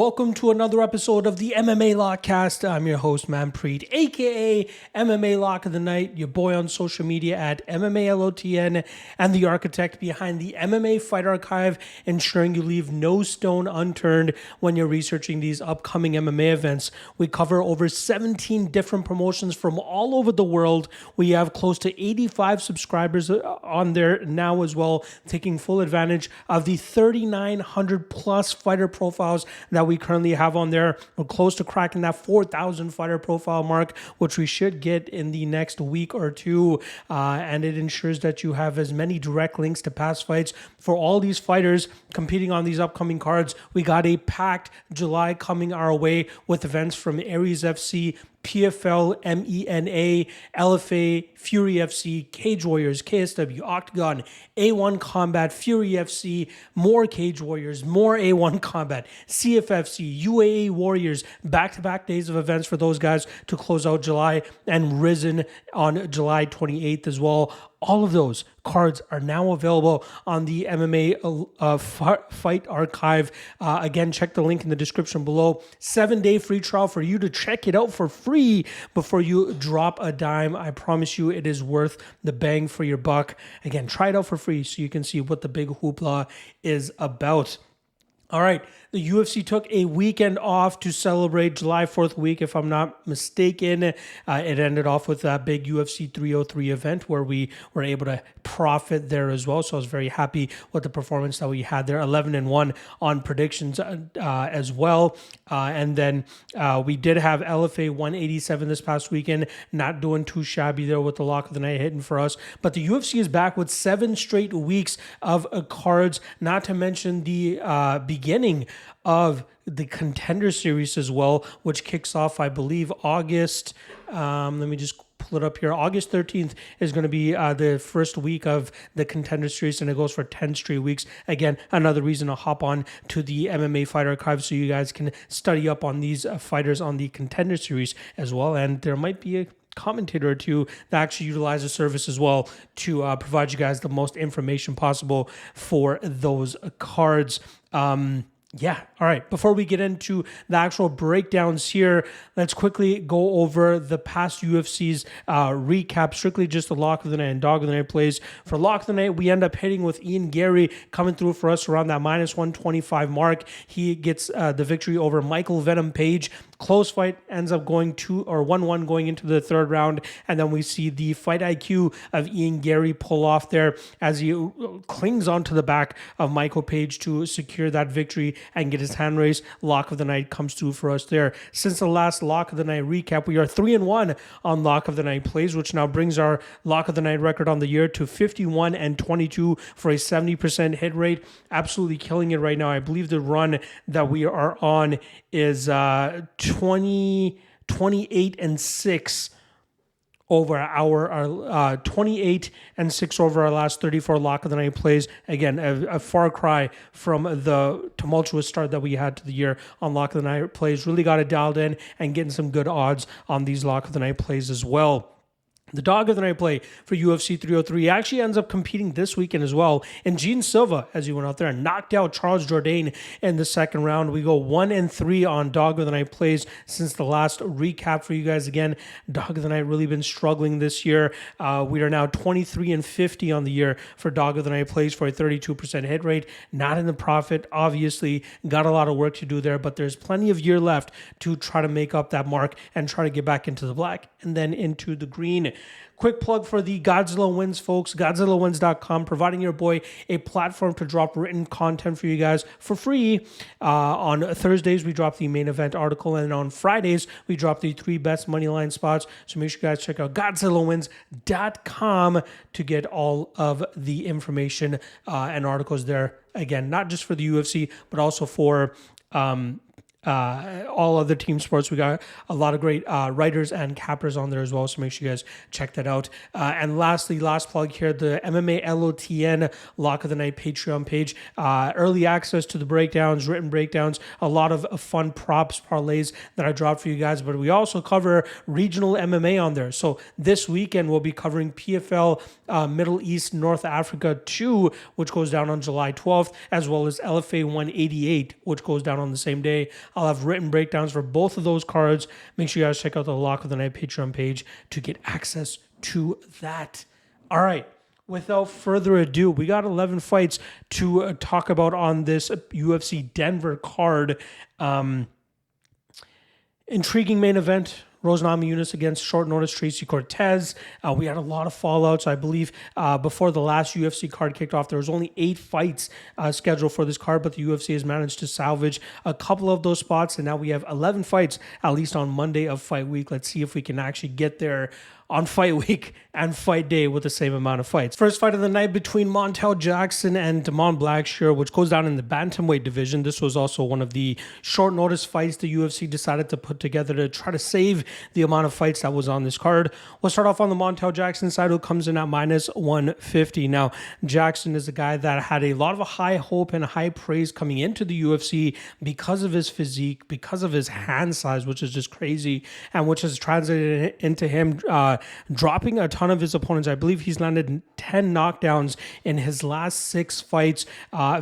Welcome to another episode of the MMA Lockcast. I'm your host, Manpreet, aka MMA Lock of the Night, your boy on social media at MMALOTN, and the architect behind the MMA Fight Archive, ensuring you leave no stone unturned when you're researching these upcoming MMA events. We cover over 17 different promotions from all over the world. We have close to 85 subscribers on there now as well, taking full advantage of the 3,900 plus fighter profiles that we currently have on there. We're close to cracking that 4,000 fighter profile mark, which we should get in the next week or two. And it ensures that you have as many direct links to past fights for all these fighters competing on these upcoming cards. We got a packed July coming our way with events from Aries FC, PFL, MENA, LFA, Fury FC, Cage Warriors, KSW, OKTAGON, A1 Combat, Fury FC, more Cage Warriors, more A1 Combat, CFFC, UAA Warriors, back-to-back days of events for those guys to close out July, and Risen on July 28th as well. All of those cards are now available on the MMA Fight Archive. Again, check the link in the description below. 7-day free trial for you to check it out for free before you drop a dime. I promise you it is worth the bang for your buck. Again, try it out for free so you can see what the big hoopla is about. All right, the UFC took a weekend off to celebrate July 4th week, if I'm not mistaken. It ended off with that big UFC 303 event where we were able to profit there as well. So I was very happy with the performance that we had there. 11-1 on predictions as well. And then we did have LFA 187 this past weekend. Not doing too shabby there with the lock of the night hitting for us. But the UFC is back with 7 straight weeks of cards, not to mention the beginning of the Contender series as well, which kicks off, I believe, August. Let me just pull it up here. August 13th is going to be the first week of the Contender series, and it goes for 10 straight weeks. Again, another reason to hop on to the MMA Fight Archive so you guys can study up on these fighters on the Contender series as well. And there might be a commentator or two that actually utilize the service as well to provide you guys the most information possible for those cards. Yeah. All right. Before we get into the actual breakdowns here, let's quickly go over the past UFC's recap, strictly just the lock of the night and dog of the night plays. For lock of the night, we end up hitting with Ian Gary coming through for us around that minus 125 mark. He gets the victory over Michael Venom Page. Close fight, ends up going 1-1 going into the third round. And then we see the fight IQ of Ian Gary pull off there as he clings onto the back of Michael Page to secure that victory and get his hand raised. Lock of the night comes through for us there. Since the last lock of the night recap, we are 3-1 on lock of the night plays, which now brings our lock of the night record on the year to 51-22 for a 70% hit rate. Absolutely killing it right now. I believe the run that we are on is 28-6 over our 28-6 over our last 34 lock of the night plays. Again, a far cry from the tumultuous start that we had to the year on lock of the night plays. Really got it dialed in and getting some good odds on these lock of the night plays as well. The dog of the night play for UFC 303 actually ends up competing this weekend as well. And Gene Silva, as he went out there and knocked out Charles Jourdain in the second round. We go 1-3 on dog of the night plays since the last recap for you guys. Again, dog of the night really been struggling this year. We are now 23-50 on the year for dog of the night plays for a 32% hit rate. Not in the profit, obviously. Got a lot of work to do there, but there's plenty of year left to try to make up that mark and try to get back into the black and then into the green. Quick plug for the Godzilla Wins, folks. GodzillaWins.com, providing your boy a platform to drop written content for you guys for free. On Thursdays, we drop the main event article, and on Fridays, we drop the 3 best money line spots. So make sure you guys check out GodzillaWins.com to get all of the information and articles there. Again, not just for the UFC, but also for all other team sports. We got a lot of great writers and cappers on there as well, so make sure you guys check that out. And lastly, last plug here, the MMALOTN Lock of the Night Patreon page. Early access to the breakdowns, written breakdowns, a lot of fun props, parlays that I dropped for you guys, but we also cover regional MMA on there. So this weekend we'll be covering PFL Middle East North Africa 2, which goes down on July 12th, as well as LFA 188, which goes down on the same day. I'll have written breakdowns for both of those cards. Make sure you guys check out the Lock of the Night Patreon page to get access to that. All right. Without further ado, we got 11 fights to talk about on this UFC Denver card. Intriguing main event. Namajunas against short notice Tracy Cortez. We had a lot of fallouts. I believe before the last UFC card kicked off, there was only 8 fights scheduled for this card, but the UFC has managed to salvage a couple of those spots, and now we have 11 fights, at least on Monday of fight week. Let's see if we can actually get there on fight week and fight day with the same amount of fights. First fight of the night between Montel Jackson and Blackshear, which goes down in the bantamweight division. This was also one of the short notice fights the UFC decided to put together to try to save the amount of fights that was on this card. We'll start off on the Montel Jackson side, who comes in at minus 150. Now, Jackson is a guy that had a lot of high hope and high praise coming into the UFC because of his physique, because of his hand size, which is just crazy, and which has translated into him dropping a ton of his opponents. I believe he's landed 10 knockdowns in his last 6 fights,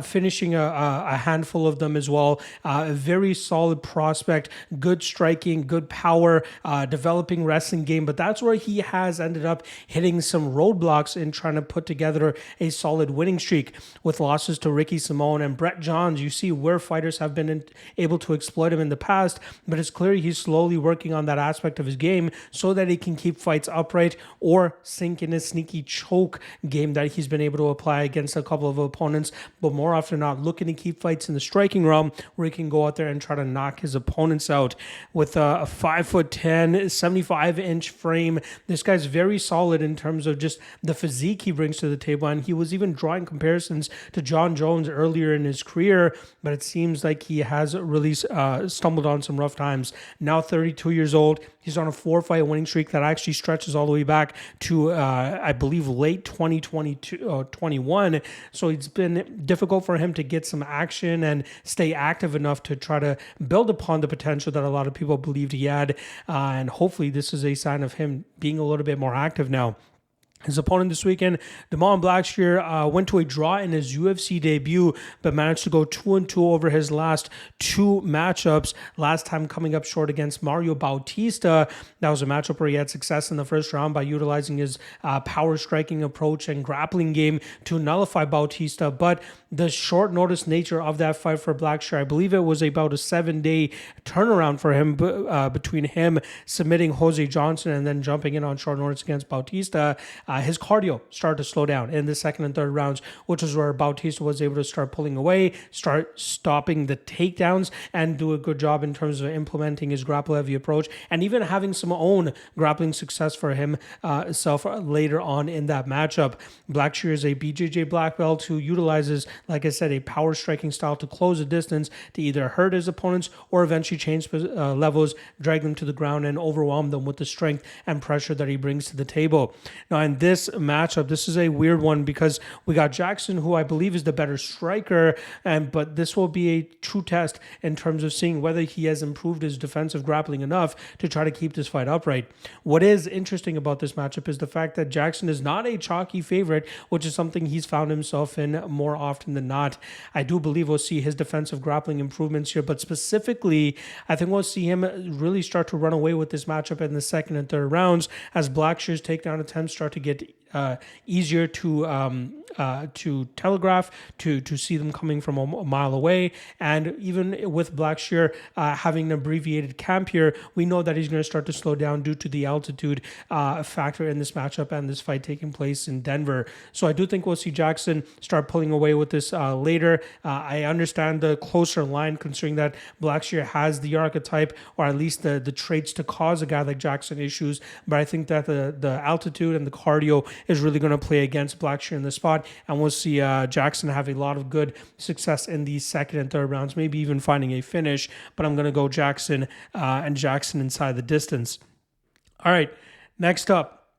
finishing a handful of them as well. A very solid prospect, good striking, good power, developing wrestling game, but that's where he has ended up hitting some roadblocks in trying to put together a solid winning streak with losses to Ricky Simone and Brett Johns. You see where fighters have been able to exploit him in the past, but it's clear he's slowly working on that aspect of his game so that he can keep fights upright or sink in his sneaky choke game that he's been able to apply against a couple of opponents, but more often than not looking to keep fights in the striking realm where he can go out there and try to knock his opponents out. With a 5'10", 75-inch frame, this guy's very solid in terms of just the physique he brings to the table, and he was even drawing comparisons to John Jones earlier in his career, but it seems like he has really stumbled on some rough times. Now 32 years old, he's on a 4-fight winning streak that actually stretches all the way back to, I believe, late 2021. So it's been difficult for him to get some action and stay active enough to try to build upon the potential that a lot of people believed he had. And hopefully this is a sign of him being a little bit more active now. His opponent this weekend, Blackshear, went to a draw in his UFC debut, but managed to go 2-2 over his last 2 matchups, last time coming up short against Mario Bautista. That was a matchup where he had success in the first round by utilizing his power striking approach and grappling game to nullify Bautista, but the short notice nature of that fight for Blackshear, I believe it was about a 7-day turnaround for him between him submitting Jose Johnson and then jumping in on short notice against Bautista. His cardio started to slow down in the second and third rounds, which is where Bautista was able to start pulling away, start stopping the takedowns, and do a good job in terms of implementing his grapple-heavy approach, and even having some own grappling success for himself later on in that matchup. Blackshear is a BJJ black belt who utilizes, like I said, a power striking style to close the distance to either hurt his opponents or eventually change levels, drag them to the ground, and overwhelm them with the strength and pressure that he brings to the table. Now, in this matchup, this is a weird one because we got Jackson, who I believe is the better striker, but this will be a true test in terms of seeing whether he has improved his defensive grappling enough to try to keep this fight upright. What is interesting about this matchup is the fact that Jackson is not a chalky favorite, which is something he's found himself in more often than not. I do believe we'll see his defensive grappling improvements here, but specifically, I think we'll see him really start to run away with this matchup in the second and third rounds as Blackshear's takedown attempts start to get easier to telegraph, to see them coming from a mile away. And even with Blackshear having an abbreviated camp here, we know that he's going to start to slow down due to the altitude factor in this matchup and this fight taking place in Denver. So I do think we'll see Jackson start pulling away with this later. I understand the closer line, considering that Blackshear has the archetype, or at least the traits to cause a guy like Jackson issues, but I think that the altitude and the cardio is really going to play against Blackshear in the spot, and we'll see Jackson have a lot of good success in the second and third rounds, maybe even finding a finish, but I'm going to go Jackson and Jackson inside the distance. All right, next up,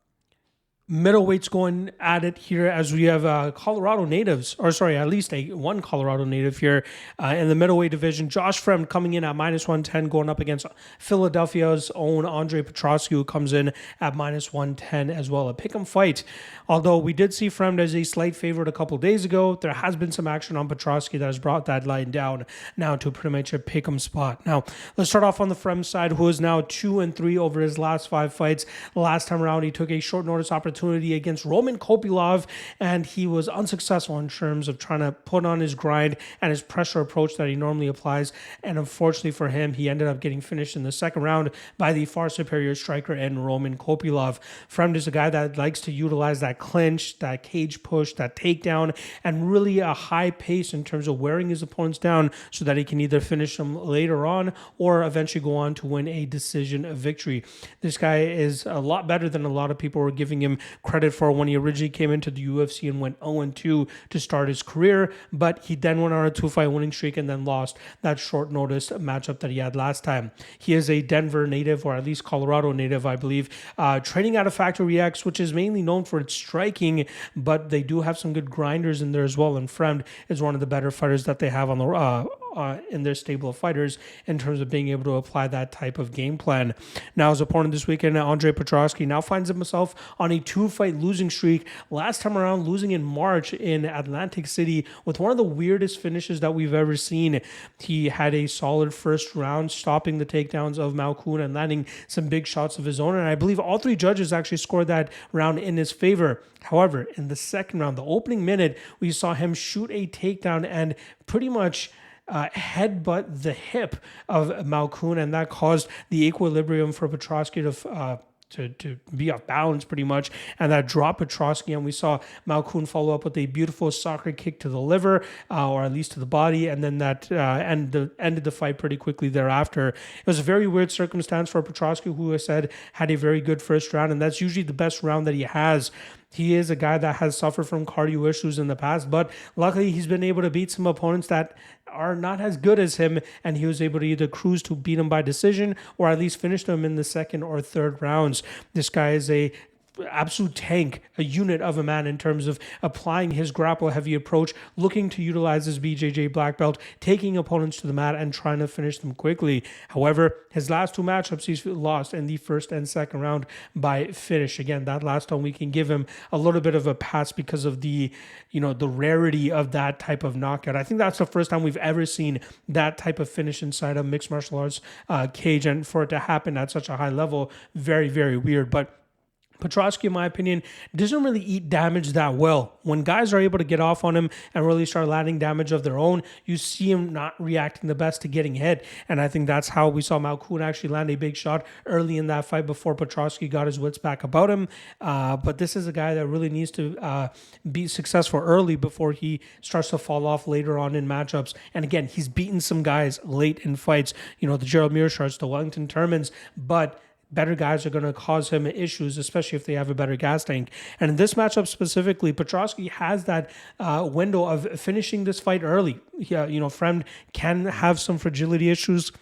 middleweights going at it here as we have Colorado natives, or sorry, at least one Colorado native here in the middleweight division. Josh Fremd coming in at -110, going up against Philadelphia's own Andre Petroski, who comes in at -110 as well. A pick'em fight. Although we did see Fremd as a slight favorite a couple days ago, there has been some action on Petroski that has brought that line down now to pretty much a pick'em spot. Now, let's start off on the Fremd side, who is now 2-3 over his last 5 fights. Last time around, he took a short notice opportunity against Roman Kopylov, and he was unsuccessful in terms of trying to put on his grind and his pressure approach that he normally applies. And unfortunately for him, he ended up getting finished in the second round by the far superior striker in Roman Kopylov. Fremd is a guy that likes to utilize that clinch, that cage push, that takedown, and really a high pace in terms of wearing his opponents down so that he can either finish them later on or eventually go on to win a decision victory. This guy is a lot better than a lot of people were giving him credit for when he originally came into the UFC and went 0-2 to start his career, but he then went on a 2-fight winning streak and then lost that short notice matchup that he had last time. He is a Denver native, or at least Colorado native, I believe, training out of Factory X, which is mainly known for its striking, but they do have some good grinders in there as well, and Fremd is one of the better fighters that they have on the in their stable of fighters in terms of being able to apply that type of game plan. Now, his opponent this weekend, Andre Petroski, now finds himself on a 2-fight losing streak. Last time around, losing in March in Atlantic City with one of the weirdest finishes that we've ever seen. He had a solid first round, stopping the takedowns of Malkoun and landing some big shots of his own. And I believe all 3 judges actually scored that round in his favor. However, in the second round, the opening minute, we saw him shoot a takedown and pretty much headbutt the hip of Malkoun, and that caused the equilibrium for Petroski to be off balance pretty much, and that dropped Petroski, and we saw Malkoun follow up with a beautiful soccer kick to the liver, or at least to the body, and then that ended the fight pretty quickly thereafter. It was a very weird circumstance for Petroski, who I said had a very good first round, and that's usually the best round that he has. He is a guy that has suffered from cardio issues in the past, but luckily he's been able to beat some opponents that are not as good as him, and he was able to either cruise to beat him by decision or at least finish them in the second or third rounds. This guy is a absolute tank, a unit of a man in terms of applying his grapple heavy approach, looking to utilize his BJJ black belt, taking opponents to the mat and trying to finish them quickly. However, his last 2 matchups he's lost in the first and second round by finish. Again, that last one we can give him a little bit of a pass because of the rarity of that type of knockout. I think that's the first time we've ever seen that type of finish inside a mixed martial arts cage, and for it to happen at such a high level, very, very weird. But Petroski, in my opinion, doesn't really eat damage that well. When guys are able to get off on him and really start landing damage of their own, you see him not reacting the best to getting hit. And I think that's how we saw Malkoun actually land a big shot early in that fight before Petroski got his wits back about him. But this is a guy that really needs to be successful early before he starts to fall off later on in matchups. And again, he's beaten some guys late in fights, the Gerald Mearshars, the Wellington Turmans, but better guys are going to cause him issues, especially if they have a better gas tank. And in this matchup specifically, Petroski has that window of finishing this fight early. Yeah, Fremd can have some fragility issues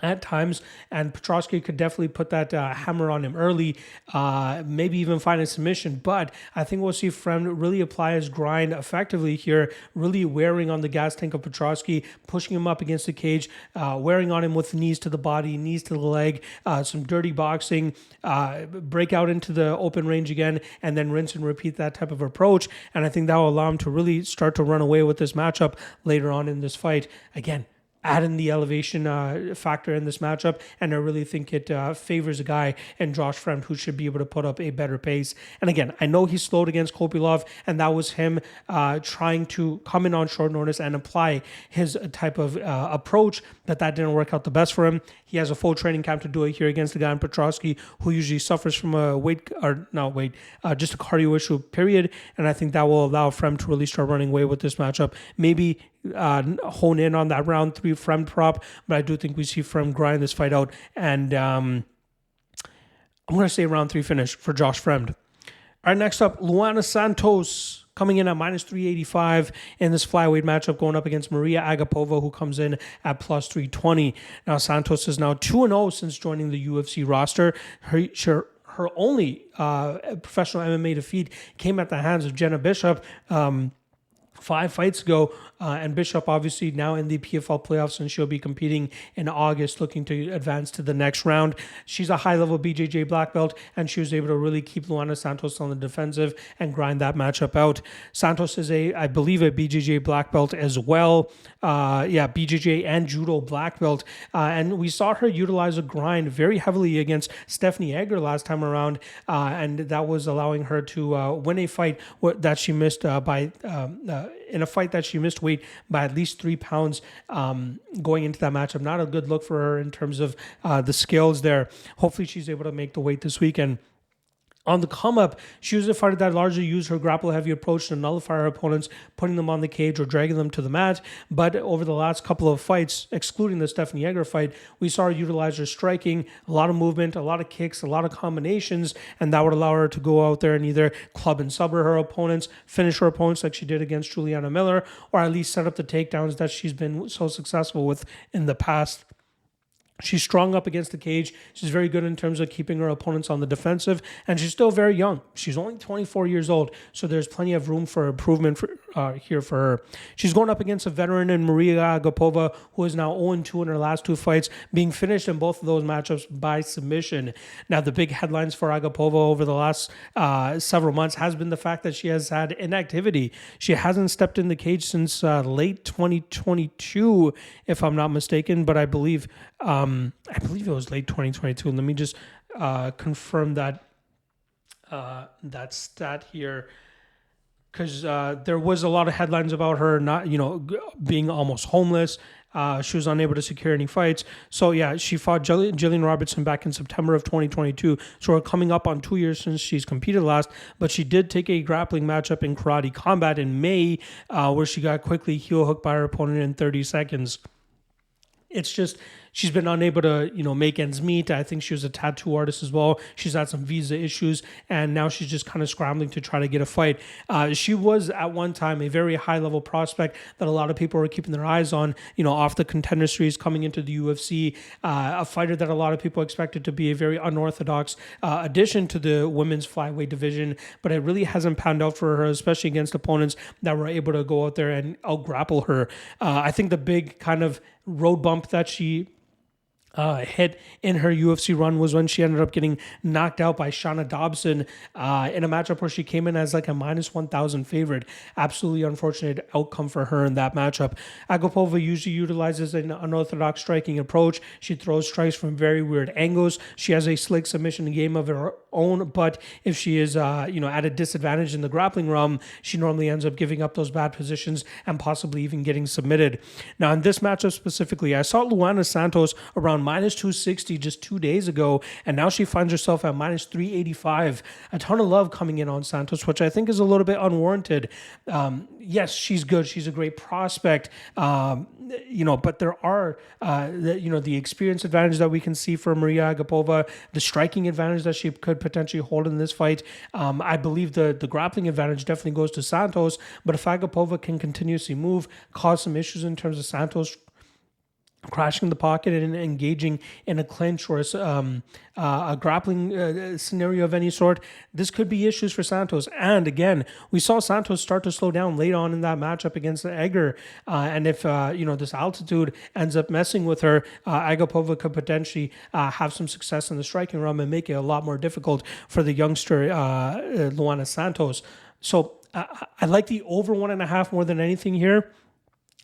at times, and Petroski could definitely put that hammer on him early, maybe even find a submission. But I think we'll see Fremd really apply his grind effectively here, really wearing on the gas tank of Petroski, pushing him up against the cage, wearing on him with knees to the body, knees to the leg, some dirty boxing, break out into the open range again, and then rinse and repeat that type of approach. And I think that will allow him to really start to run away with this matchup later on in this fight. Again, add in the elevation factor in this matchup, and I really think it favors a guy in Josh Fremd who should be able to put up a better pace. And again, I know he slowed against Kopylov, and that was him trying to come in on short notice and apply his type of approach, that didn't work out the best for him. He has a full training camp to do it here against the guy in Petroski, who usually suffers from just a cardio issue, period. And I think that will allow Fremd to really start running away with this matchup. Maybe hone in on that round 3 Fremd prop, but I do think we see Fremd grind this fight out, and I'm going to say round 3 finish for Josh Fremd. All right, next up, Luana Santos coming in at -385 in this flyweight matchup, going up against Maria Agapova, who comes in at +320. Now, Santos is now 2-0 since joining the UFC roster. her only professional MMA defeat came at the hands of Jenna Bishop 5 fights ago, and Bishop obviously now in the PFL playoffs, and she'll be competing in August, looking to advance to the next round. She's a high-level BJJ black belt, and she was able to really keep Luana Santos on the defensive and grind that matchup out. Santos is I believe, a BJJ black belt as well. BJJ and judo black belt, and we saw her utilize a grind very heavily against Stephanie Egger last time around, and that was allowing her to win a fight that she missed in a fight that she missed weight by at least 3 pounds going into that matchup. Not a good look for her in terms of the skills there. Hopefully she's able to make the weight this weekend. On the come up, she was a fighter that largely used her grapple-heavy approach to nullify her opponents, putting them on the cage or dragging them to the mat. But over the last couple of fights, excluding the Stephanie Egger fight, we saw her utilize her striking, a lot of movement, a lot of kicks, a lot of combinations, and that would allow her to go out there and either club and subber her opponents, finish her opponents like she did against Juliana Miller, or at least set up the takedowns that she's been so successful with in the past. She's strong up against the cage. She's very good in terms of keeping her opponents on the defensive, and she's still very young. She's only 24 years old, so there's plenty of room for improvement here for her. She's going up against a veteran in Maria Agapova, who is now 0-2 in her last 2 fights, being finished in both of those matchups by submission. Now, the big headlines for Agapova over the last several months has been the fact that she has had inactivity. She hasn't stepped in the cage since late 2022, if I'm not mistaken, but I believe it was late 2022. Let me just confirm that stat here, because there was a lot of headlines about her not, being almost homeless. She was unable to secure any fights. So yeah, she fought Jillian Robertson back in September of 2022. So we're coming up on 2 years since she's competed last, but she did take a grappling matchup in Karate Combat in May, where she got quickly heel hooked by her opponent in 30 seconds. It's just she's been unable to, make ends meet. I think she was a tattoo artist as well. She's had some visa issues, and now she's just kind of scrambling to try to get a fight. She was at one time a very high-level prospect that a lot of people were keeping their eyes on, off the Contender series coming into the UFC, a fighter that a lot of people expected to be a very unorthodox addition to the women's flyweight division, but it really hasn't panned out for her, especially against opponents that were able to go out there and out-grapple her. I think the big kind of road bump that she hit in her UFC run was when she ended up getting knocked out by Shana Dobson in a matchup where she came in as like a minus 1,000 favorite. Absolutely unfortunate outcome for her in that matchup. Agapova usually utilizes an unorthodox striking approach. She throws strikes from very weird angles. She has a slick submission game of her own, but if she is at a disadvantage in the grappling realm, she normally ends up giving up those bad positions and possibly even getting submitted. Now in this matchup specifically, I saw Luana Santos around minus 260 just 2 days ago, and now she finds herself at minus 385. A ton of love coming in on Santos, which I think is a little bit unwarranted. Yes, she's good. She's a great prospect. But there are, the experience advantage that we can see for Maria Agapova, the striking advantage that she could potentially hold in this fight. I believe the grappling advantage definitely goes to Santos, but if Agapova can continuously move, cause some issues in terms of Santos crashing the pocket and engaging in a clinch or a grappling scenario of any sort, this could be issues for Santos. And again, we saw Santos start to slow down late on in that matchup against Egger. And if, this altitude ends up messing with her, Agapova could potentially have some success in the striking realm and make it a lot more difficult for the youngster, Luana Santos. So I like the over 1.5 more than anything here.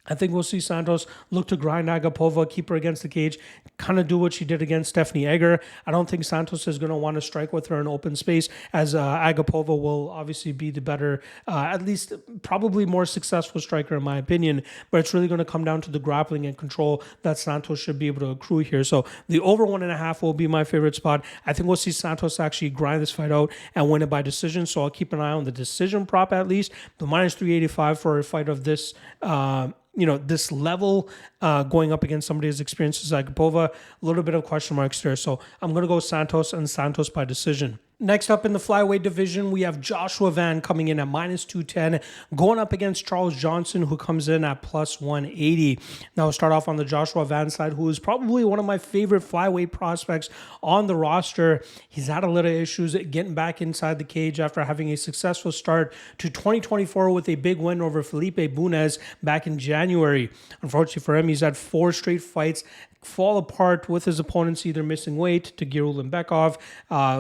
I think we'll see Santos look to grind Agapova, keep her against the cage, kind of do what she did against Stephanie Egger. I don't think Santos is going to want to strike with her in open space, as Agapova will obviously be the better, at least probably more successful striker in my opinion, but it's really going to come down to the grappling and control that Santos should be able to accrue here. So the over 1.5 will be my favorite spot. I think we'll see Santos actually grind this fight out and win it by decision, so I'll keep an eye on the decision prop at least. The minus 385 for a fight of this this level, going up against somebody as experienced as Agapova, little bit of question marks there. So I'm going to go Santos and Santos by decision. Next up in the flyweight division, we have Joshua Van coming in at -210, going up against Charles Johnson, who comes in at +180. Now, we'll start off on the Joshua Van side, who is probably one of my favorite flyweight prospects on the roster. He's had a little issues getting back inside the cage after having a successful start to 2024 with a big win over Felipe Bunez back in January. Unfortunately for him, he's had 4 straight fights fall apart with his opponents either missing weight to Ulanbekov,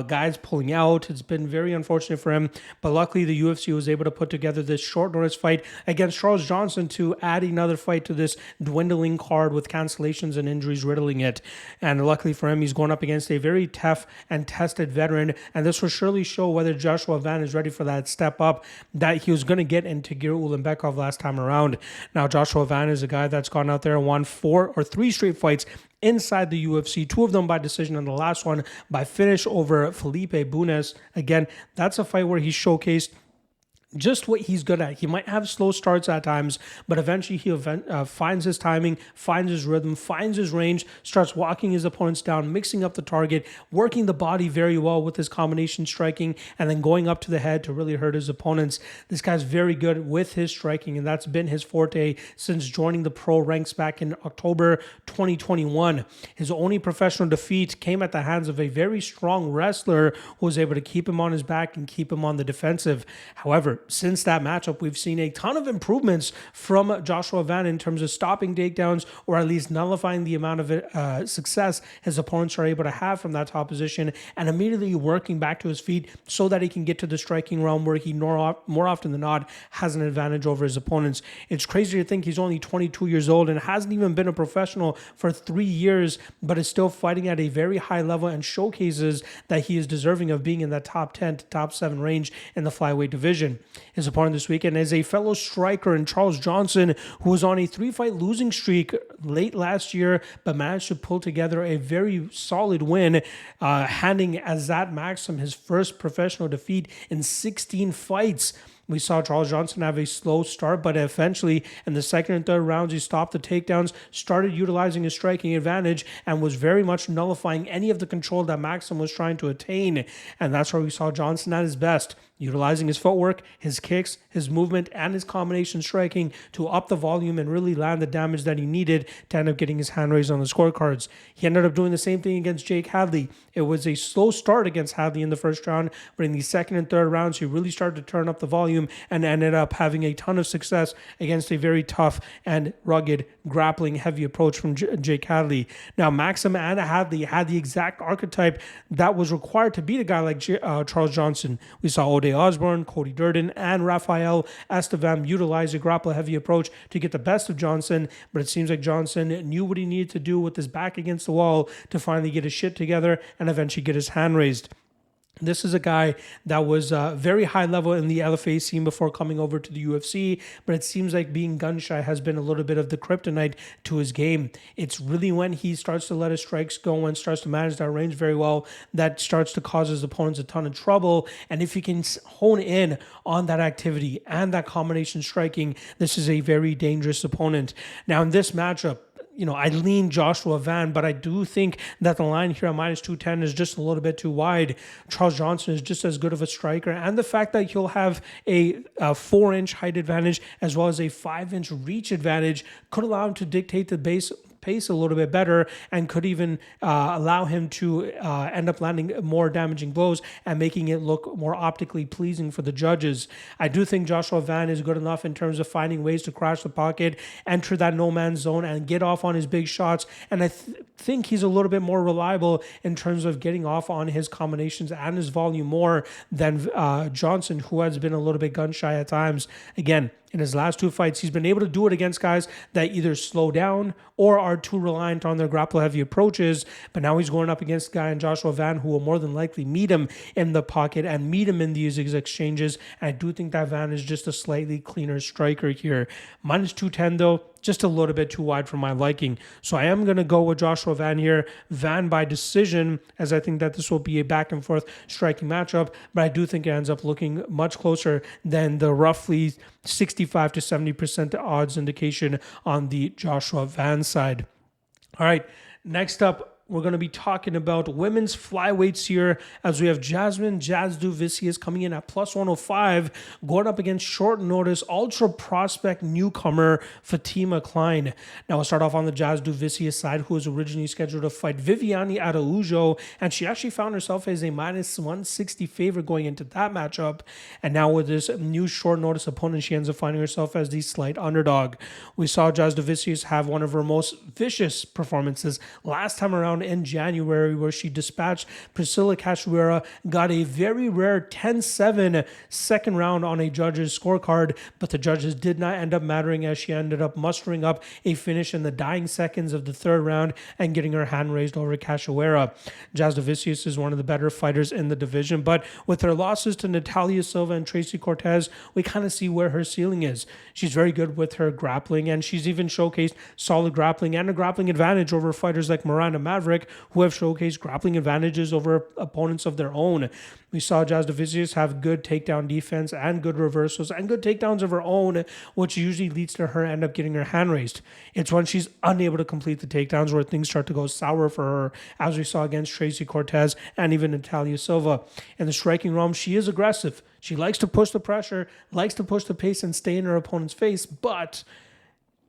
guys pulling out. It's been very unfortunate for him, but luckily the UFC was able to put together this short notice fight against Charles Johnson to add another fight to this dwindling card with cancellations and injuries riddling it. And luckily for him, he's going up against a very tough and tested veteran, and this will surely show whether Joshua Van is ready for that step up that he was going to get into Ulanbekov last time around. Now, Joshua Van is a guy that's gone out there and won 3 straight fights inside the UFC, 2 of them by decision and the last one by finish over Felipe Bunez. Again, that's a fight where he showcased just what he's good at. He might have slow starts at times, but eventually he finds his timing, finds his rhythm, finds his range, starts walking his opponents down, mixing up the target, working the body very well with his combination striking, and then going up to the head to really hurt his opponents. This guy's very good with his striking, and that's been his forte since joining the pro ranks back in October 2021. His only professional defeat came at the hands of a very strong wrestler who was able to keep him on his back and keep him on the defensive. However, since that matchup, we've seen a ton of improvements from Joshua Van in terms of stopping takedowns or at least nullifying the amount of success his opponents are able to have from that top position and immediately working back to his feet so that he can get to the striking realm where he more often than not has an advantage over his opponents. It's crazy to think he's only 22 years old and hasn't even been a professional for 3 years, but is still fighting at a very high level and showcases that he is deserving of being in that top 10 to top 7 range in the flyweight division. His opponent this weekend is a fellow striker in Charles Johnson, who was on a 3-fight losing streak late last year, but managed to pull together a very solid win, handing Azat Maxim his first professional defeat in 16 fights. We saw Charles Johnson have a slow start, but eventually in the second and third rounds, he stopped the takedowns, started utilizing his striking advantage, and was very much nullifying any of the control that Maxim was trying to attain. And that's where we saw Johnson at his best, utilizing his footwork, his kicks, his movement, and his combination striking to up the volume and really land the damage that he needed to end up getting his hand raised on the scorecards. He ended up doing the same thing against Jake Hadley. It was a slow start against Hadley in the first round, but in the second and third rounds, he really started to turn up the volume and ended up having a ton of success against a very tough and rugged grappling heavy approach from Jake Hadley. Now, Maxim and Hadley had the exact archetype that was required to beat a guy like Charles Johnson. We saw O'Day Osborne, Cody Durden, and Rafael Estevam utilize a grapple heavy approach to get the best of Johnson, but it seems like Johnson knew what he needed to do with his back against the wall to finally get his shit together and eventually get his hand raised. This is a guy that was very high level in the LFA scene before coming over to the UFC, but it seems like being gun shy has been a little bit of the kryptonite to his game. It's really when he starts to let his strikes go and starts to manage that range very well that starts to cause his opponents a ton of trouble. And if he can hone in on that activity and that combination striking, this is a very dangerous opponent. Now, in this matchup, I lean Joshua Van, but I do think that the line here at -210 is just a little bit too wide. Charles Johnson is just as good of a striker, and the fact that he'll have a 4-inch height advantage as well as a 5-inch reach advantage could allow him to dictate the pace a little bit better and could even allow him to end up landing more damaging blows and making it look more optically pleasing for the judges. I do think Joshua Van is good enough in terms of finding ways to crash the pocket, enter that no man's zone, and get off on his big shots. And I think he's a little bit more reliable in terms of getting off on his combinations and his volume more than Johnson, who has been a little bit gun shy at times. Again, in his last 2 fights, he's been able to do it against guys that either slow down or are too reliant on their grapple-heavy approaches. But now he's going up against a guy in Joshua Van who will more than likely meet him in the pocket and meet him in these exchanges. And I do think that Van is just a slightly cleaner striker here. -210, though, just a little bit too wide for my liking. So I am going to go with Joshua Van here, Van by decision, as I think that this will be a back-and-forth striking matchup. But I do think it ends up looking much closer than the roughly 65 to 70% odds indication on the Joshua Van side. All right. Next up, we're going to be talking about women's flyweights here as we have Jasudavicius coming in at plus 105, going up against short notice ultra prospect newcomer Fatima Kline. Now we'll start off on the Jasudavicius side, who was originally scheduled to fight Viviane Araujo, and she actually found herself as a minus 160 favorite going into that matchup. And now with this new short notice opponent, she ends up finding herself as the slight underdog. We saw Jasudavicius have one of her most vicious performances last time around in January, where she dispatched Priscilla Cachoeira, got a very rare 10-7 second round on a judge's scorecard, but the judges did not end up mattering as she ended up mustering up a finish in the dying seconds of the third round and getting her hand raised over Cachoeira. Jasudavicius is one of the better fighters in the division, but with her losses to Natalia Silva and Tracy Cortez, we kind of see where her ceiling is. She's very good with her grappling, and she's even showcased solid grappling and a grappling advantage over fighters like Miranda Maverick, who have showcased grappling advantages over opponents of their own. We saw Jasudavicius have good takedown defense and good reversals and good takedowns of her own, which usually leads to her end up getting her hand raised. It's when she's unable to complete the takedowns where things start to go sour for her, as we saw against Tracy Cortez and even Natalia Silva. In the striking realm, she is aggressive. She likes to push the pressure, likes to push the pace and stay in her opponent's face, but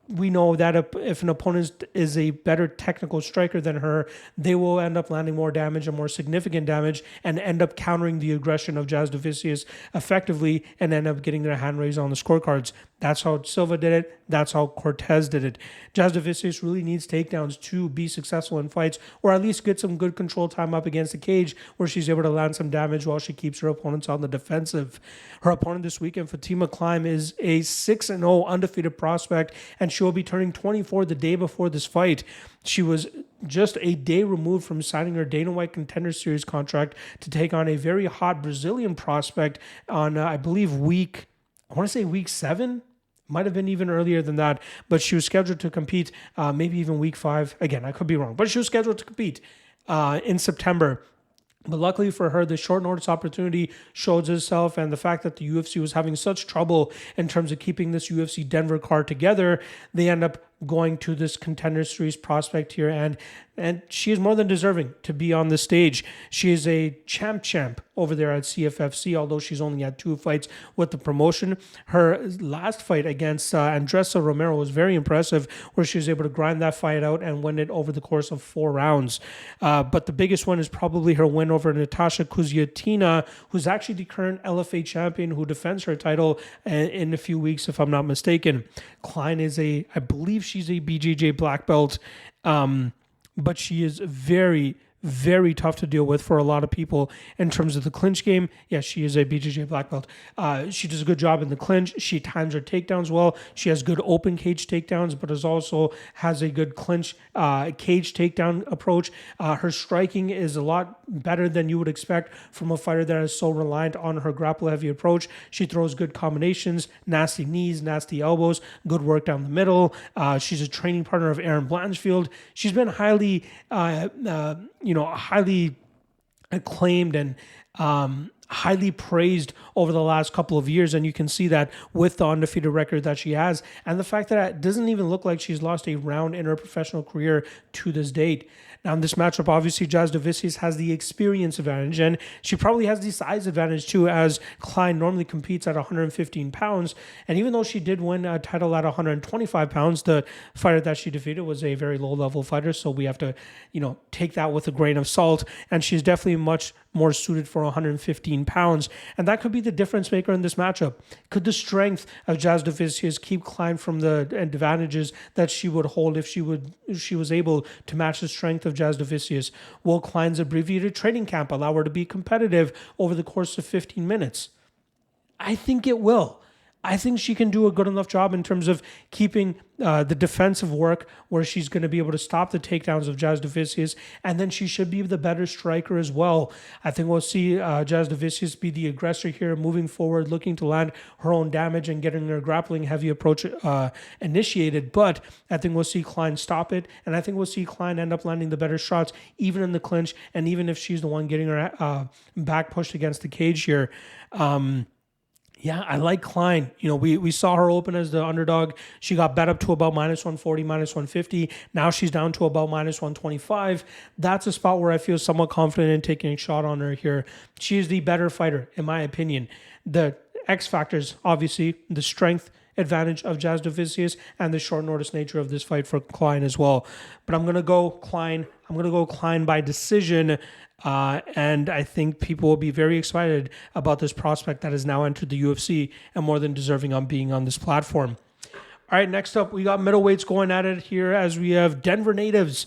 we know that if an opponent is a better technical striker than her, they will end up landing more damage and more significant damage and end up countering the aggression of Jasudavicius effectively and end up getting their hand raised on the scorecards. That's how Silva did it. That's how Cortez did it. Jasudavicius really needs takedowns to be successful in fights, or at least get some good control time up against the cage where she's able to land some damage while she keeps her opponents on the defensive. Her opponent this weekend, Fatima Kline, is a 6-0 undefeated prospect, and she will be turning 24 the day before this fight. She was just a day removed from signing her Dana White Contender Series contract to take on a very hot Brazilian prospect on, I believe, week 7? Might have been even earlier than that, but she was scheduled to compete maybe even week 5. Again, I could be wrong, but she was scheduled to compete in September. But luckily for her, the short notice opportunity shows itself, and the fact that the UFC was having such trouble in terms of keeping this UFC Denver card together, they end up going to this Contender Series prospect here, and she is more than deserving to be on the stage. She is a champ over there at CFFC, although she's only had 2 fights with the promotion. Her last fight against Andressa Romero was very impressive, where she was able to grind that fight out and win it over the course of 4 rounds. But the biggest one is probably her win over Natasha Kuzyatina, who's actually the current LFA champion, who defends her title in a few weeks, if I'm not mistaken. Kline is I believe she's a BJJ black belt, but she is very, very tough to deal with for a lot of people in terms of the clinch game. Yes, she is a BJJ black belt. She does a good job in the clinch. She times her takedowns well. She has good open cage takedowns, but also has a good clinch cage takedown approach. Her striking is a lot better than you would expect from a fighter that is so reliant on her grapple-heavy approach. She throws good combinations, nasty knees, nasty elbows, good work down the middle. She's a training partner of Aaron Blanchfield. She's been highly highly acclaimed and highly praised over the last couple of years, and you can see that with the undefeated record that she has, and the fact that it doesn't even look like she's lost a round in her professional career to this date. Now, in this matchup, obviously, Jasudavicius has the experience advantage, and she probably has the size advantage too, as Kline normally competes at 115 pounds. And even though she did win a title at 125 pounds, the fighter that she defeated was a very low-level fighter, so we have to, take that with a grain of salt. And she's definitely much more suited for 115 pounds. And that could be the difference maker in this matchup. Could the strength of Jasudavicius keep Kline from the advantages that she would hold if she was able to match the strength of Jasudavicius? Will Kline's abbreviated training camp allow her to be competitive over the course of 15 minutes? I think it will. I think she can do a good enough job in terms of keeping the defensive work where she's going to be able to stop the takedowns of Jasudavicius, and then she should be the better striker as well. I think we'll see Jasudavicius be the aggressor here, moving forward, looking to land her own damage and getting her grappling heavy approach initiated. But I think we'll see Kline stop it, and I think we'll see Kline end up landing the better shots, even in the clinch, and even if she's the one getting her back pushed against the cage here. Yeah, I like Kline. We saw her open as the underdog. She got bet up to about -140, -150. Now she's down to about -125. That's a spot where I feel somewhat confident in taking a shot on her here. She is the better fighter, in my opinion. The X factors, obviously, the strength advantage of Jasudavicius and the short notice nature of this fight for Kline as well. But I'm going to go Kline. I'm going to go Kline by decision. And I think people will be very excited about this prospect that has now entered the UFC and more than deserving on being on this platform. All right, next up, we got middleweights going at it here as we have Denver natives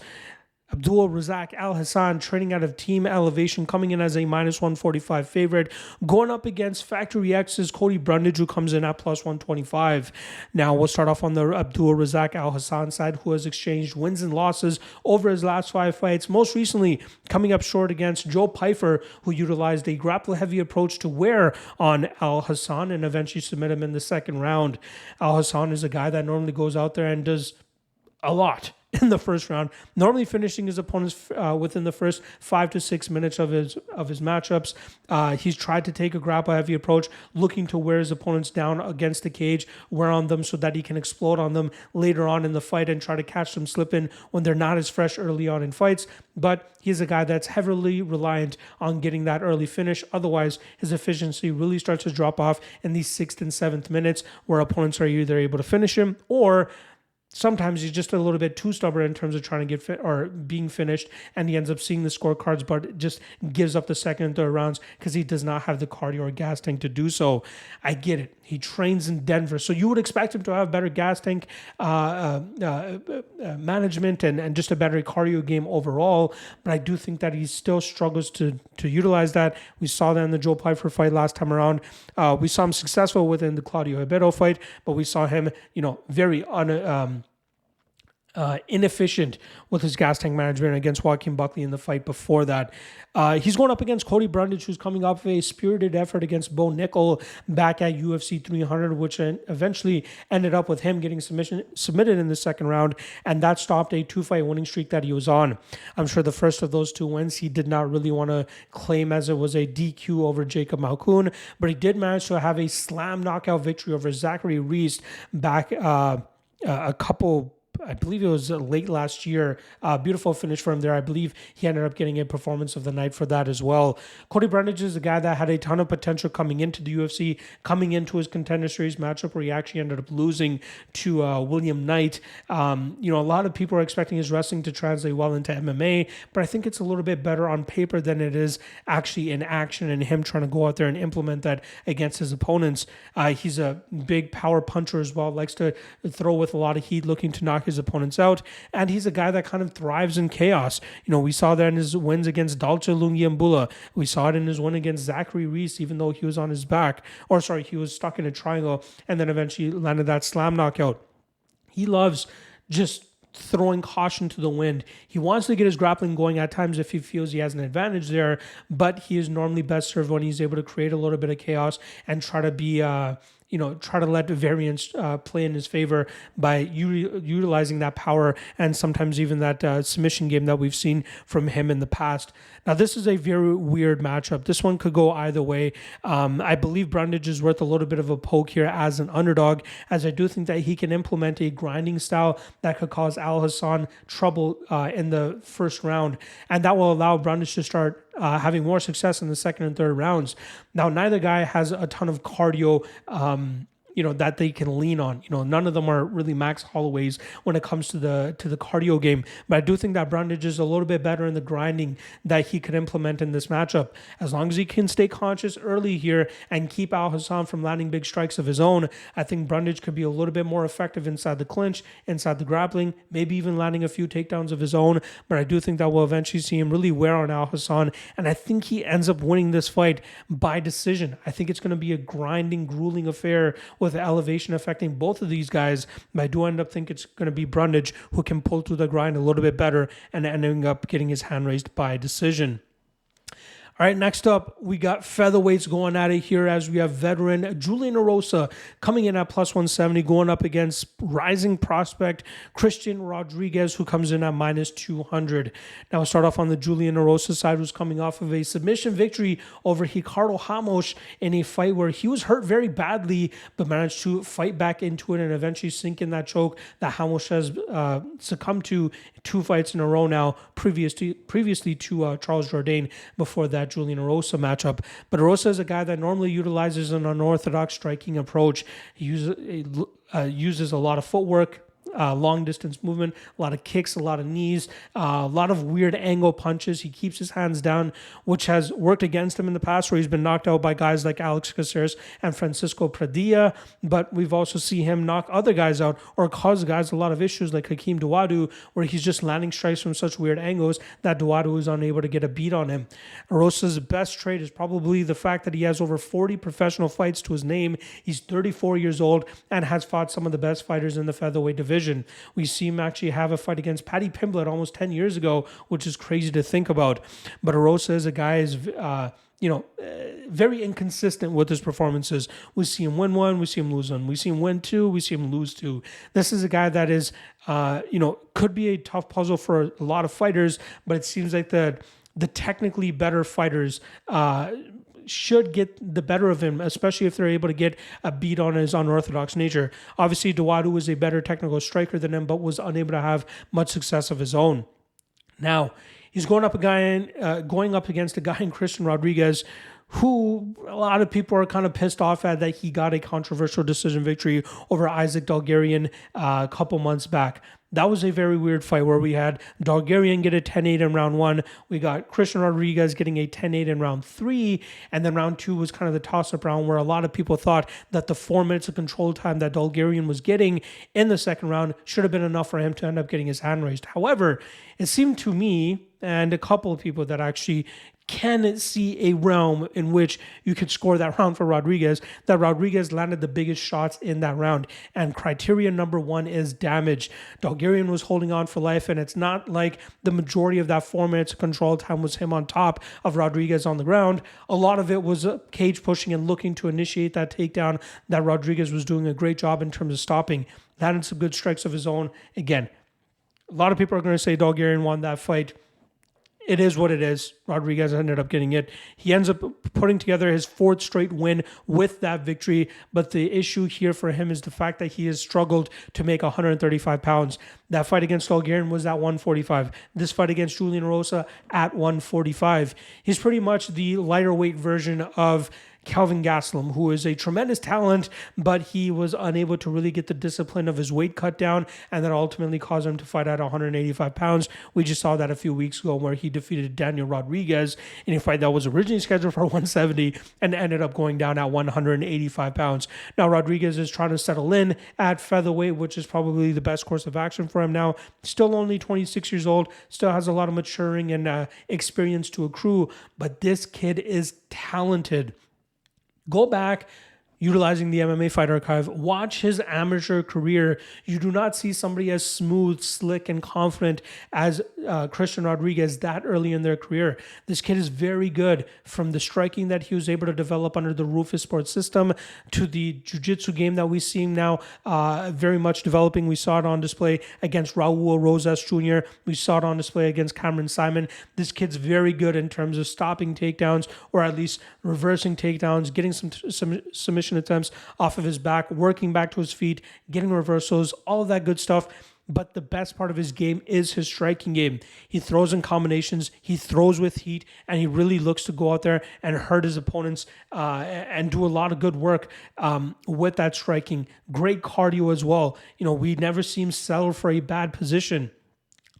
Abdul Razak Alhassan training out of Team Elevation, coming in as a -145 favorite, going up against Factory X's Cody Brundage, who comes in at +125. Now we'll start off on the Abdul Razak Alhassan side, who has exchanged wins and losses over his last 5 fights, most recently coming up short against Joe Pyfer, who utilized a grapple-heavy approach to wear on Alhassan and eventually submit him in the second round. Alhassan is a guy that normally goes out there and does a lot in the first round, normally finishing his opponents within the first 5 to 6 minutes of his matchups. He's tried to take a grapple heavy approach, looking to wear his opponents down against the cage, wear on them so that he can explode on them later on in the fight and try to catch them slipping when they're not as fresh early on in fights. But he's a guy that's heavily reliant on getting that early finish. Otherwise, his efficiency really starts to drop off in these 6th and 7th minutes, where opponents are either able to finish him, or sometimes he's just a little bit too stubborn in terms of trying to get fit or being finished, and he ends up seeing the scorecards, but just gives up the second and third rounds because he does not have the cardio or gas tank to do so. I get it. He trains in Denver, so you would expect him to have better gas tank management and just a better cardio game overall, but I do think that he still struggles to utilize that. We saw that in the Joe Pyfer fight last time around. We saw him successful within the Claudio Ribeiro fight, but we saw him, very inefficient with his gas tank management against Joaquin Buckley in the fight before that. He's going up against Cody Brundage, who's coming off of a spirited effort against Bo Nickel back at UFC 300, which eventually ended up with him getting submitted in the second round, and that stopped a 2-fight winning streak that he was on. I'm sure the first of those 2 wins he did not really want to claim, as it was a DQ over Jacob Malkoun, but he did manage to have a slam knockout victory over Zachary Reese back I believe it was late last year. Beautiful finish for him there. I believe he ended up getting a performance of the night for that as well. Cody Brundage is a guy that had a ton of potential coming into the UFC, coming into his Contender Series matchup where he actually ended up losing to William Knight. A lot of people are expecting his wrestling to translate well into MMA, but I think it's a little bit better on paper than it is actually in action, and him trying to go out there and implement that against his opponents. He's a big power puncher as well, likes to throw with a lot of heat, looking to knock his opponents out, and he's a guy that kind of thrives in chaos. We saw that in his wins against Dalcha Lungiambula. We saw it in his win against Zachary Reese, even though he was on his back, he was stuck in a triangle and then eventually landed that slam knockout. He loves just throwing caution to the wind. He wants to get his grappling going at times if he feels he has an advantage there, but he is normally best served when he's able to create a little bit of chaos and try to be try to let the variance play in his favor by utilizing that power and sometimes even that submission game that we've seen from him in the past. Now, this is a very weird matchup. This one could go either way. I believe Brundage is worth a little bit of a poke here as an underdog, as I do think that he can implement a grinding style that could cause Alhassan trouble in the first round, and that will allow Brundage to start having more success in the second and third rounds. Now, neither guy has a ton of cardio that they can lean on. None of them are really Max Holloways when it comes to the cardio game. But I do think that Brundage is a little bit better in the grinding that he could implement in this matchup. As long as he can stay conscious early here and keep Alhassan from landing big strikes of his own, I think Brundage could be a little bit more effective inside the clinch, inside the grappling, maybe even landing a few takedowns of his own. But I do think that we'll eventually see him really wear on Alhassan, and I think he ends up winning this fight by decision. I think it's going to be a grinding, grueling affair with elevation affecting both of these guys, but I do end up think it's going to be Brundage who can pull through the grind a little bit better and ending up getting his hand raised by decision. All right, next up, we got featherweights going at it here as we have veteran Julian Erosa coming in at plus 170, going up against rising prospect Christian Rodriguez, who comes in at minus 200. Now, we'll start off on the Julian Erosa side, who's coming off of a submission victory over Ricardo Ramos in a fight where he was hurt very badly, but managed to fight back into it and eventually sink in that choke that Ramos has succumbed to 2 fights in a row now, previously to Charles Jourdain before that Julian Erosa matchup. But Erosa is a guy that normally utilizes an unorthodox striking approach. He uses a lot of footwork, long distance movement, a lot of kicks, a lot of knees, a lot of weird angle punches. He keeps his hands down, which has worked against him in the past, where he's been knocked out by guys like Alex Caceres and Francisco Pradilla. But we've also seen him knock other guys out or cause guys a lot of issues like Hakeem Dawodu, where he's just landing strikes from such weird angles that Dawodu is unable to get a beat on him. Erosa's best trait is probably the fact that he has over 40 professional fights to his name. He's 34 years old and has fought some of the best fighters in the featherweight division. We see him actually have a fight against Paddy Pimblett almost 10 years ago, which is crazy to think about. But Erosa is a guy is very inconsistent with his performances. We see him win 1, we see him lose 1. We see him win 2, we see him lose 2. This is a guy that is, could be a tough puzzle for a lot of fighters, but it seems like the technically better fighters should get the better of him, especially if they're able to get a beat on his unorthodox nature. Obviously, Dawodu is a better technical striker than him, but was unable to have much success of his own. Now, he's going up against a guy in Christian Rodriguez, who a lot of people are kind of pissed off at that he got a controversial decision victory over Isaac Dalgarian a couple months back. That was a very weird fight where we had Dalgarian get a 10-8 in round 1. We got Christian Rodriguez getting a 10-8 in round 3. And then round 2 was kind of the toss-up round where a lot of people thought that the 4 minutes of control time that Dalgarian was getting in the second round should have been enough for him to end up getting his hand raised. However, it seemed to me and a couple of people that actually can see a realm in which you could score that round for Rodriguez, that Rodriguez landed the biggest shots in that round. And criteria number 1 is damage. Dalgarian was holding on for life, and it's not like the majority of that 4 minutes of control time was him on top of Rodriguez on the ground. A lot of it was cage pushing and looking to initiate that takedown that Rodriguez was doing a great job in terms of stopping. Landed some good strikes of his own. Again, a lot of people are going to say Dalgarian won that fight. It is what it is. Rodriguez ended up getting it. He ends up putting together his 4th straight win with that victory. But the issue here for him is the fact that he has struggled to make 135 pounds. That fight against Dalgarian was at 145. This fight against Julian Erosa at 145. He's pretty much the lighter weight version of Kelvin Gastelum, who is a tremendous talent, but he was unable to really get the discipline of his weight cut down, and that ultimately caused him to fight at 185 pounds. We just saw that a few weeks ago where he defeated Daniel Rodriguez in a fight that was originally scheduled for 170 and ended up going down at 185 pounds. Now, Rodriguez is trying to settle in at featherweight, which is probably the best course of action for him now. Still only 26 years old, still has a lot of maturing and experience to accrue, but this kid is talented. Go back, utilizing the MMA Fight Archive, watch his amateur career. You do not see somebody as smooth, slick, and confident as Christian Rodriguez that early in their career. This kid is very good, from the striking that he was able to develop under the Rufus Sports system to the jiu-jitsu game that we see him now very much developing. We saw it on display against Raul Rosas Jr. We saw it on display against Cameron Simon. This kid's very good in terms of stopping takedowns, or at least reversing takedowns, getting some submission attempts off of his back, working back to his feet, getting reversals, all of that good stuff. But the best part of his game is his striking game. He throws in combinations, he throws with heat, and he really looks to go out there and hurt his opponents and do a lot of good work with that striking. Great cardio as well. We never see him settle for a bad position.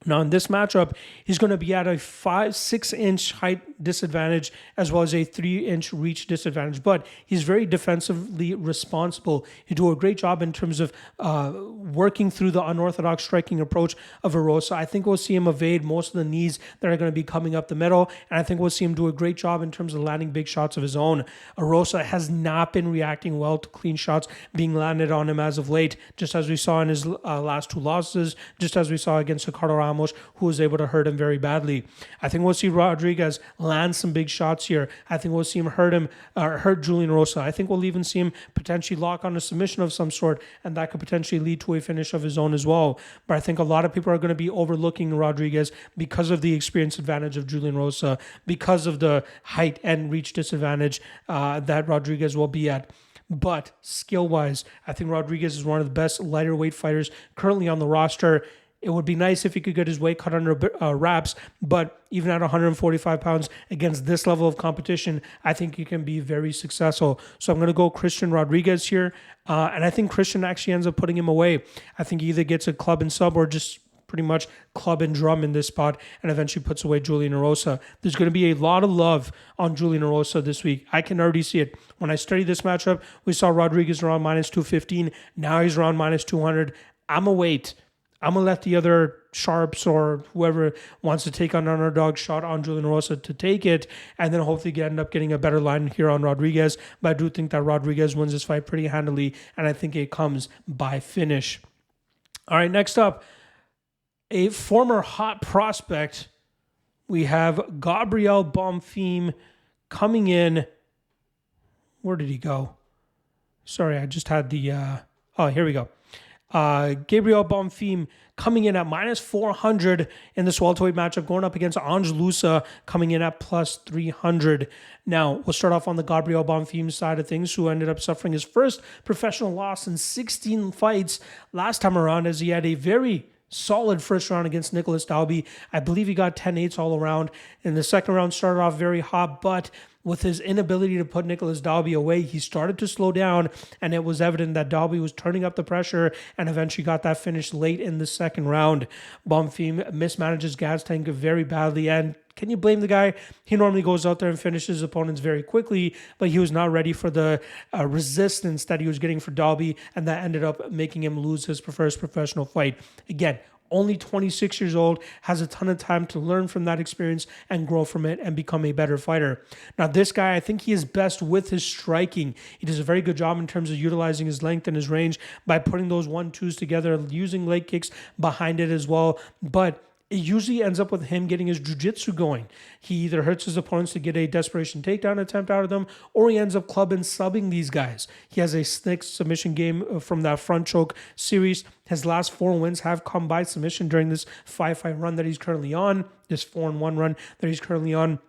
Now, in this matchup, he's going to be at a 6-inch height disadvantage as well as a 3-inch reach disadvantage, but he's very defensively responsible. He do a great job in terms of working through the unorthodox striking approach of Erosa. I think we'll see him evade most of the knees that are going to be coming up the middle, and I think we'll see him do a great job in terms of landing big shots of his own. Erosa has not been reacting well to clean shots being landed on him as of late, just as we saw in his last 2 losses, just as we saw against Ricardo Ramos Ramos, who was able to hurt him very badly. I think we'll see Rodriguez land some big shots here. I think we'll see him hurt Julian Erosa. I think we'll even see him potentially lock on a submission of some sort, and that could potentially lead to a finish of his own as well. But I think a lot of people are going to be overlooking Rodriguez because of the experience advantage of Julian Erosa, because of the height and reach disadvantage that Rodriguez will be at. But skill-wise, I think Rodriguez is one of the best lighter weight fighters currently on the roster. It would be nice if he could get his weight cut under wraps, but even at 145 pounds against this level of competition, I think he can be very successful. So I'm going to go Christian Rodriguez here, and I think Christian actually ends up putting him away. I think he either gets a club and sub or just pretty much club and drum in this spot and eventually puts away Julian Erosa. There's going to be a lot of love on Julian Erosa this week. I can already see it. When I studied this matchup, we saw Rodriguez around minus 215. Now he's around minus 200. I'm going to wait. I'm going to let the other sharps or whoever wants to take on an underdog shot on Julian Erosa to take it, and then hopefully end up getting a better line here on Rodriguez. But I do think that Rodriguez wins this fight pretty handily, and I think it comes by finish. All right, next up, a former hot prospect. We have Gabriel Bonfim coming in. Where did he go? Sorry, I just had the... here we go. Gabriel Bonfim coming in at minus 400 in this welterweight matchup, going up against Loosa coming in at plus 300. Now, we'll start off on the Gabriel Bonfim side of things, who ended up suffering his first professional loss in 16 fights last time around, as he had a very solid first round against Nicholas Dalby. I believe he got 10-8s all around. In the second round, started off very hot, but with his inability to put Nicholas Dalby away, he started to slow down, and it was evident that Dalby was turning up the pressure and eventually got that finish late in the second round. Bonfim mismanages gas tank very badly, and can you blame the guy? He normally goes out there and finishes opponents very quickly, but he was not ready for the resistance that he was getting for Dalby, and that ended up making him lose his first professional fight. Again, only 26 years old, has a ton of time to learn from that experience and grow from it and become a better fighter. Now, this guy, I think he is best with his striking. He does a very good job in terms of utilizing his length and his range by putting those 1-2s together, using leg kicks behind it as well. But it usually ends up with him getting his jiu-jitsu going. He either hurts his opponents to get a desperation takedown attempt out of them, or he ends up club and subbing these guys. He has a slick submission game from that front choke series. His last 4 wins have come by submission during this 5-fight run that he's currently on, this 4-1 run that he's currently on.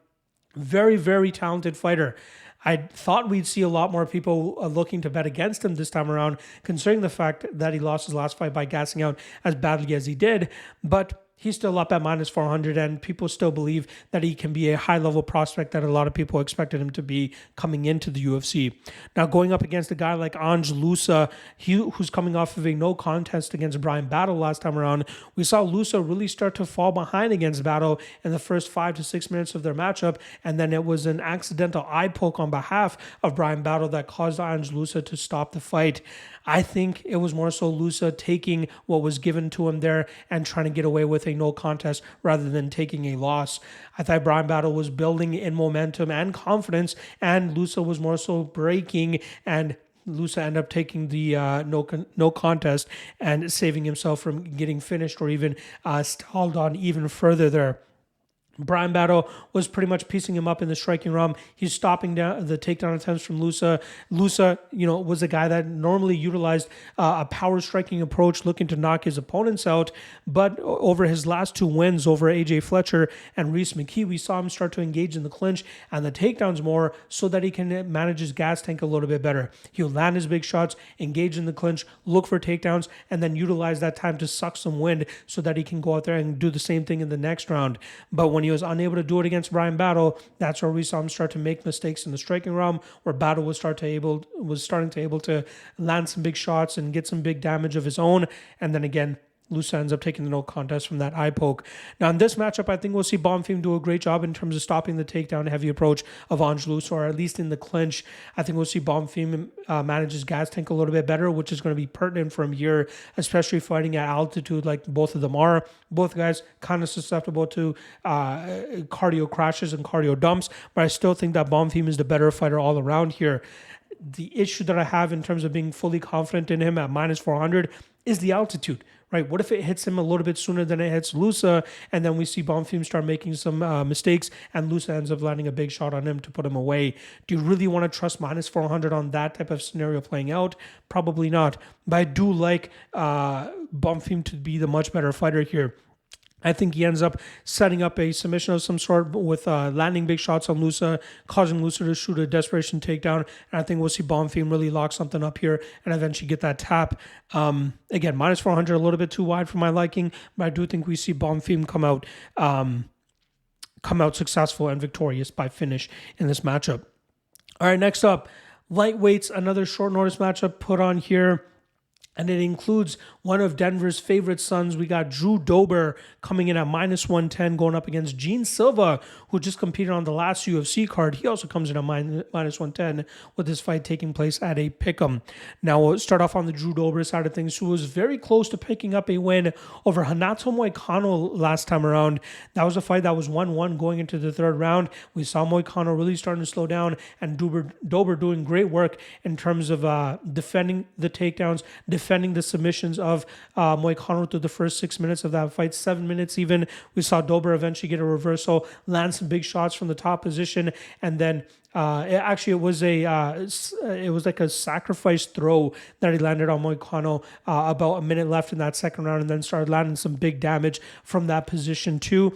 Very, very talented fighter. I thought we'd see a lot more people looking to bet against him this time around, considering the fact that he lost his last fight by gassing out as badly as he did, but he's still up at minus 400, and people still believe that he can be a high-level prospect that a lot of people expected him to be coming into the UFC. Now, going up against a guy like Loosa, who's coming off of a no contest against Brian Battle last time around, we saw Loosa really start to fall behind against Battle in the first 5 to 6 minutes of their matchup, and then it was an accidental eye poke on behalf of Brian Battle that caused Loosa to stop the fight. I think it was more so Loosa taking what was given to him there and trying to get away with a no contest rather than taking a loss. I thought Brian Battle was building in momentum and confidence, and Loosa was more so breaking, and Loosa ended up taking the no contest and saving himself from getting finished or even stalled on even further there. Brian Battle was pretty much piecing him up in the striking realm. He's stopping down the takedown attempts from Loosa. Loosa, was a guy that normally utilized a power striking approach, looking to knock his opponents out. But over his last 2 wins over AJ Fletcher and Reese McKee, we saw him start to engage in the clinch and the takedowns more so that he can manage his gas tank a little bit better. He'll land his big shots, engage in the clinch, look for takedowns, and then utilize that time to suck some wind so that he can go out there and do the same thing in the next round. But when he was unable to do it against Brian Battle, that's where we saw him start to make mistakes in the striking realm, where Battle was starting to able to land some big shots and get some big damage of his own. And then again, Loosa ends up taking the no contest from that eye poke. Now, in this matchup, I think we'll see Bonfim do a great job in terms of stopping the takedown heavy approach of Loosa, or at least in the clinch. I think we'll see Bonfim manage his gas tank a little bit better, which is going to be pertinent for him here, especially fighting at altitude like both of them are. Both guys kind of susceptible to cardio crashes and cardio dumps, but I still think that Bonfim is the better fighter all around here. The issue that I have in terms of being fully confident in him at minus 400 is the altitude. right? What if it hits him a little bit sooner than it hits Loosa, and then we see Bonfim start making some mistakes, and Loosa ends up landing a big shot on him to put him away? Do you really want to trust minus 400 on that type of scenario playing out? Probably not. But I do like Bonfim to be the much better fighter here. I think he ends up setting up a submission of some sort with landing big shots on Loosa, causing Loosa to shoot a desperation takedown. And I think we'll see Bonfim really lock something up here and eventually get that tap. Again, minus 400, a little bit too wide for my liking, but I do think we see Bonfim come out successful and victorious by finish in this matchup. All right, next up, lightweights, another short notice matchup put on here. And it includes one of Denver's favorite sons. We got Drew Dober coming in at minus 110, going up against Gene Silva, who just competed on the last UFC card. He also comes in at minus 110 with this fight taking place at a pick'em. Now, we'll start off on the Drew Dober side of things, who was very close to picking up a win over Renato Moicano last time around. That was a fight that was 1-1 going into the third round. We saw Moicano really starting to slow down, and Dober doing great work in terms of defending the takedowns, defending the submissions of Moicano through the first 6 minutes of that fight, 7 minutes even. We saw Dober eventually get a reversal, land some big shots from the top position, and then it was like a sacrifice throw that he landed on Moicano about a minute left in that second round, and then started landing some big damage from that position too.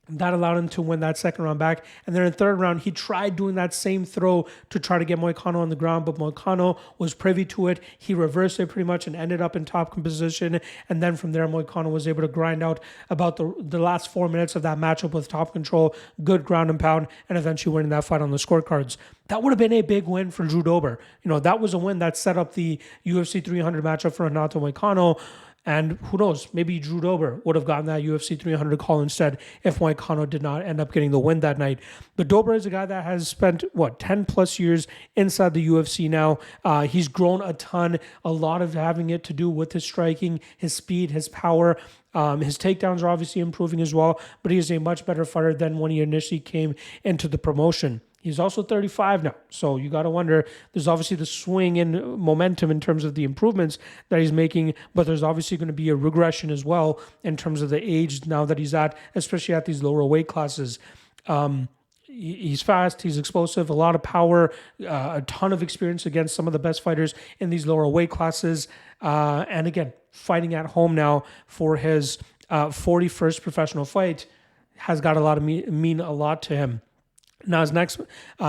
That allowed him to win that second round back. And then in the third round, he tried doing that same throw to try to get Moicano on the ground, but Moicano was privy to it. He reversed it pretty much and ended up in top position. And then from there, Moicano was able to grind out about the last 4 minutes of that matchup with top control, good ground and pound, and eventually winning that fight on the scorecards. That would have been a big win for Drew Dober. That was a win that set up the UFC 300 matchup for Renato Moicano. And who knows, maybe Drew Dober would have gotten that UFC 300 call instead if Moicano did not end up getting the win that night. But Dober is a guy that has spent, 10 plus years inside the UFC now. He's grown a ton, a lot of having it to do with his striking, his speed, his power. His takedowns are obviously improving as well, but he is a much better fighter than when he initially came into the promotion. He's also 35 now, so you got to wonder, there's obviously the swing in momentum in terms of the improvements that he's making, but there's obviously going to be a regression as well in terms of the age now that he's at, especially at these lower weight classes. He's fast, he's explosive, a lot of power, a ton of experience against some of the best fighters in these lower weight classes. And again, fighting at home now for his 41st professional fight has got a lot of mean a lot to him. Now,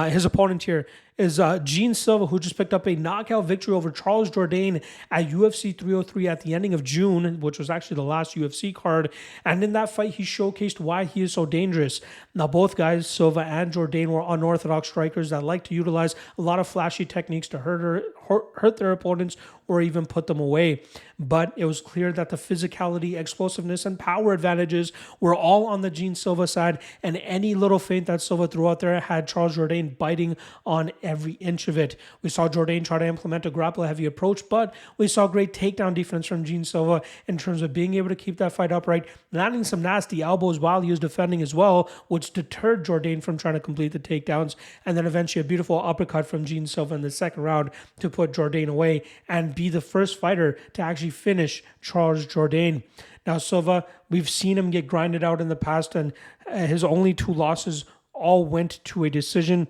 his opponent here is Gene Silva, who just picked up a knockout victory over Charles Jourdain at UFC 303 at the ending of June, which was actually the last UFC card. And in that fight, he showcased why he is so dangerous. Now, both guys, Silva and Jourdain, were unorthodox strikers that like to utilize a lot of flashy techniques to hurt their opponents or even put them away. But it was clear that the physicality, explosiveness, and power advantages were all on the Gene Silva side, and any little feint that Silva threw out there had Charles Jourdain biting on every inch of it. We saw Jourdain try to implement a grapple-heavy approach, but we saw great takedown defense from Gene Silva in terms of being able to keep that fight upright, landing some nasty elbows while he was defending as well, which deterred Jourdain from trying to complete the takedowns, and then eventually a beautiful uppercut from Gene Silva in the second round to put Jourdain away and be the first fighter to actually finish Charles Jourdain. Now, Silva, we've seen him get grinded out in the past, and his only 2 losses all went to a decision.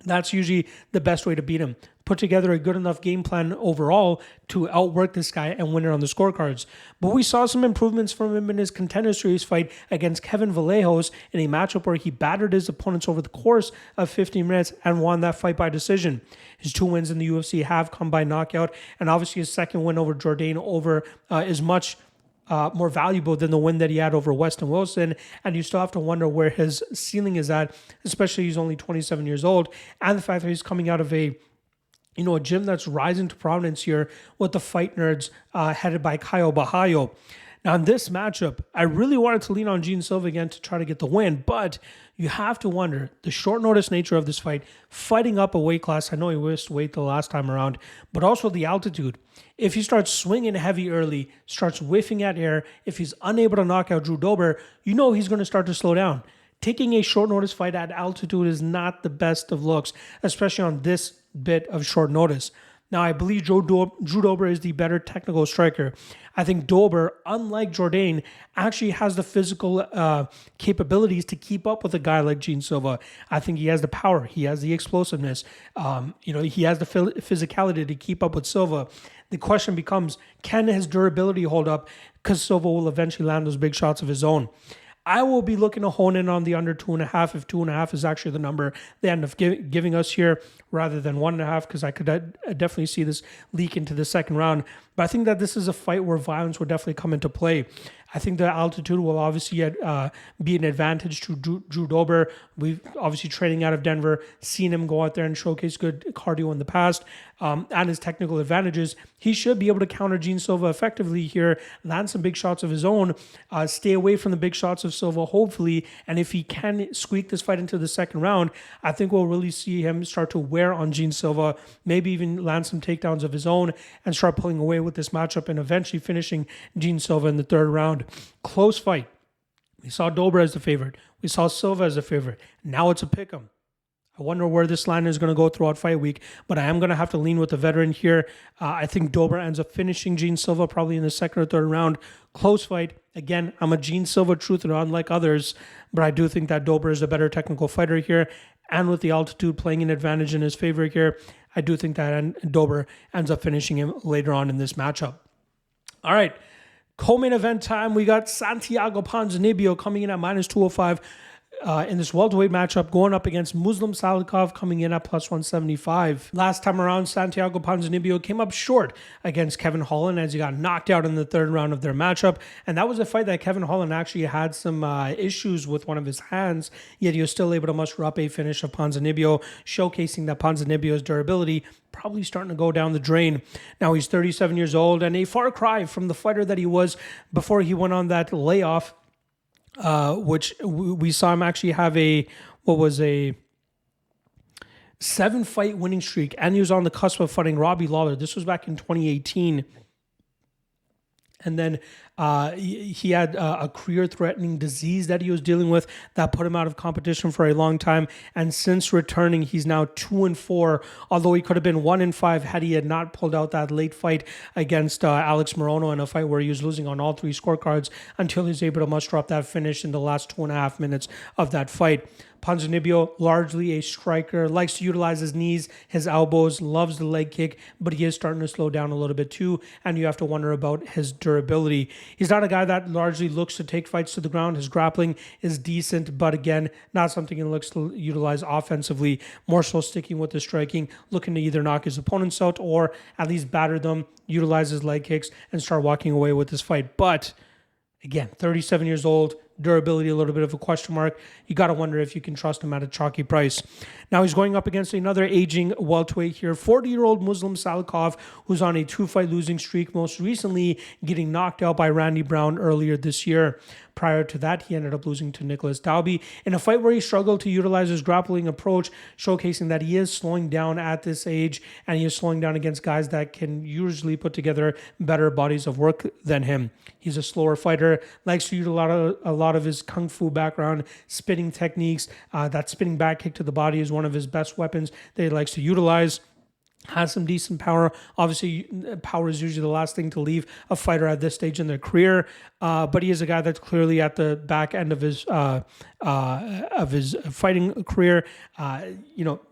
That's usually the best way to beat him. Put together a good enough game plan overall to outwork this guy and win it on the scorecards. But we saw some improvements from him in his Contender Series fight against Kevin Vallejos in a matchup where he battered his opponents over the course of 15 minutes and won that fight by decision. His 2 wins in the UFC have come by knockout, and obviously his second win over Jourdain is much more valuable than the win that he had over Weston Wilson, and you still have to wonder where his ceiling is at, especially he's only 27 years old, and the fact that he's coming out of a gym that's rising to prominence here with the Fight Nerds headed by Caio Bahayo. Now, in this matchup, I really wanted to lean on Gene Silva again to try to get the win, but you have to wonder the short notice nature of this fight, fighting up a weight class. I know he missed weight the last time around, but also the altitude. If he starts swinging heavy early, starts whiffing at air, if he's unable to knock out Drew Dober, he's going to start to slow down. Taking a short notice fight at altitude is not the best of looks, especially on this bit of short notice. Now, I believe Drew Dober is the better technical striker. I think Dober, unlike Jourdain, actually has the physical capabilities to keep up with a guy like Gene Silva. I think he has the power. He has the explosiveness. He has the physicality to keep up with Silva. The question becomes, can his durability hold up? Because Silva will eventually land those big shots of his own. I will be looking to hone in on the under 2.5 if 2.5 is actually the number they end up giving us here rather than 1.5, because I could definitely see this leak into the second round. But I think that this is a fight where violence will definitely come into play. I think the altitude will obviously be an advantage to Drew Dober. We've obviously training out of Denver, seen him go out there and showcase good cardio in the past, and his technical advantages. He should be able to counter Gene Silva effectively here, land some big shots of his own, stay away from the big shots of Silva, hopefully. And if he can squeak this fight into the second round, I think we'll really see him start to wear on Gene Silva, maybe even land some takedowns of his own and start pulling away with this matchup and eventually finishing Gene Silva in the third round. Close fight. We saw Dober as the favorite. We saw Silva as the favorite. Now it's a pick'em. I wonder where this line is going to go throughout fight week, but I am going to have to lean with the veteran here. I think Dober ends up finishing Gene Silva probably in the second or third round. Close fight. Again, I'm a Gene Silva truther, unlike others, but I do think that Dober is a better technical fighter here. And with the altitude playing an advantage in his favor here, I do think that Dober ends up finishing him later on in this matchup. All right. Co-main event time, we got Santiago Ponzinibbio coming in at minus 205 in this welterweight matchup, going up against Muslim Salikhov coming in at plus 175. Last time around, Santiago Ponzinibbio came up short against Kevin Holland as he got knocked out in the third round of their matchup. And that was a fight that Kevin Holland actually had some issues with one of his hands, yet he was still able to muster up a finish of Ponzinibbio, showcasing that Ponzinibbio's durability probably starting to go down the drain. Now he's 37 years old and a far cry from the fighter that he was before he went on that layoff, which we saw him actually have a 7-fight winning streak, and he was on the cusp of fighting Robbie Lawler. This was back in 2018. And then he had a career-threatening disease that he was dealing with that put him out of competition for a long time. And since returning, he's now 2-4, although he could have been 1-5 had he had not pulled out that late fight against Alex Morono in a fight where he was losing on all three scorecards until he was able to muster up that finish in the last 2.5 minutes of that fight. Ponzinibbio, largely a striker, likes to utilize his knees, his elbows, loves the leg kick, but he is starting to slow down a little bit too, and you have to wonder about his durability. He's not a guy that largely looks to take fights to the ground. His grappling is decent, but again, not something he looks to utilize offensively, more so sticking with the striking, looking to either knock his opponents out or at least batter them, utilize his leg kicks, and start walking away with this fight. But again, 37 years old, durability a little bit of a question mark. You got to wonder if you can trust him at a chalky price. Now he's going up against another aging welterweight here, 40-year-old Muslim Salikhov, who's on a 2-fight losing streak, most recently getting knocked out by Randy Brown earlier this year. Prior to that, he ended up losing to Nicholas Dalby in a fight where he struggled to utilize his grappling approach, showcasing that he is slowing down at this age, and he is slowing down against guys that can usually put together better bodies of work than him. He's a slower fighter, likes to use a lot of his kung fu background, spinning techniques. That spinning back kick to the body is one of his best weapons that he likes to utilize. Has some decent power. Obviously, power is usually the last thing to leave a fighter at this stage in their career. But he is a guy that's clearly at the back end of his fighting career.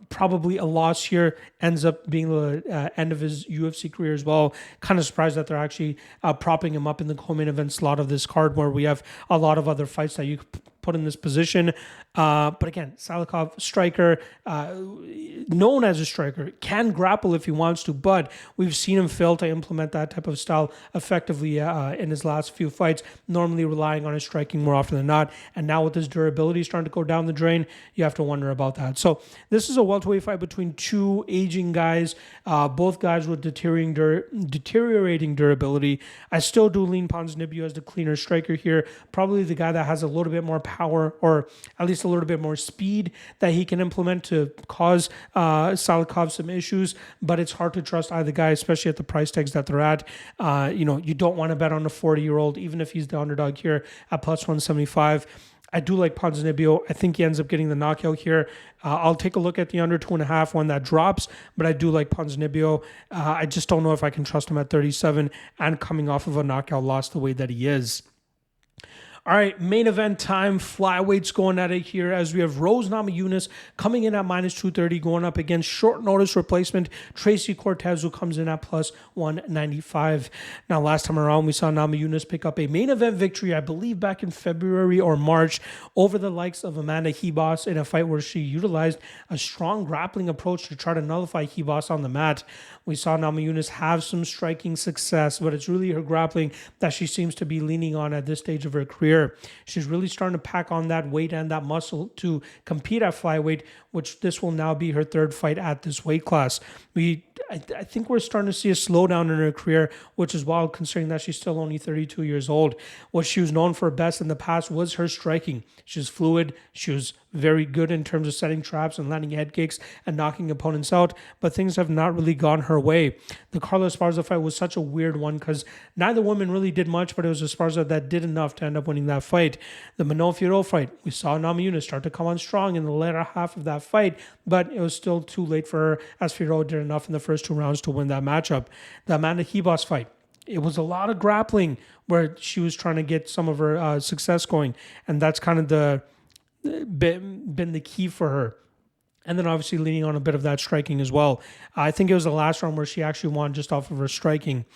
Probably a loss here ends up being the end of his UFC career as well. Kind of surprised that they're actually propping him up in the co-main event slot of this card, where we have a lot of other fights that you could put in this position. But again, Salikhov, striker, known as a striker, can grapple if he wants to, but we've seen him fail to implement that type of style effectively in his last few fights, normally relying on his striking more often than not. And now with his durability starting to go down the drain, you have to wonder about that. So this is a welterweight fight between two aging guys, both guys with deteriorating durability. I still do lean Ponzinibbio as the cleaner striker here, probably the guy that has a little bit more power, or at least a little bit more speed that he can implement to cause Salikhov some issues, but it's hard to trust either guy, especially at the price tags that they're at. You don't want to bet on a 40-year-old, even if he's the underdog here at plus 175. I do like Ponzinibbio. I think he ends up getting the knockout here. I'll take a look at the under 2.5 when that drops, but I do like Ponzinibbio. I just don't know if I can trust him at 37 and coming off of a knockout loss the way that he is. All right, main event time. Flyweights going at it here as we have Rose Namajunas coming in at minus 230, going up against short notice replacement Tracy Cortez, who comes in at plus 195. Now, last time around, we saw Namajunas pick up a main event victory, I believe back in February or March, over the likes of Amanda Ribas in a fight where she utilized a strong grappling approach to try to nullify Ribas on the mat. We saw Namajunas have some striking success, but it's really her grappling that she seems to be leaning on at this stage of her career. She's really starting to pack on that weight and that muscle to compete at flyweight, which this will now be her third fight at this weight class. I think we're starting to see a slowdown in her career, which is wild considering that she's still only 32 years old. What she was known for best in the past was her striking. She was fluid. She was very good in terms of setting traps and landing head kicks and knocking opponents out, but things have not really gone her way. The Carla Esparza fight was such a weird one because neither woman really did much, but it was Esparza that did enough to end up winning that fight. The Manon Fiorot fight, we saw Namajunas start to come on strong in the later half of that fight, but it was still too late for her as Fiorot did enough in the first 2 rounds to win that matchup. The Amanda Ribas fight, it was a lot of grappling where she was trying to get some of her success going, and that's kind of been the key for her. And then obviously leaning on a bit of that striking as well. I think it was the last round where she actually won just off of her striking.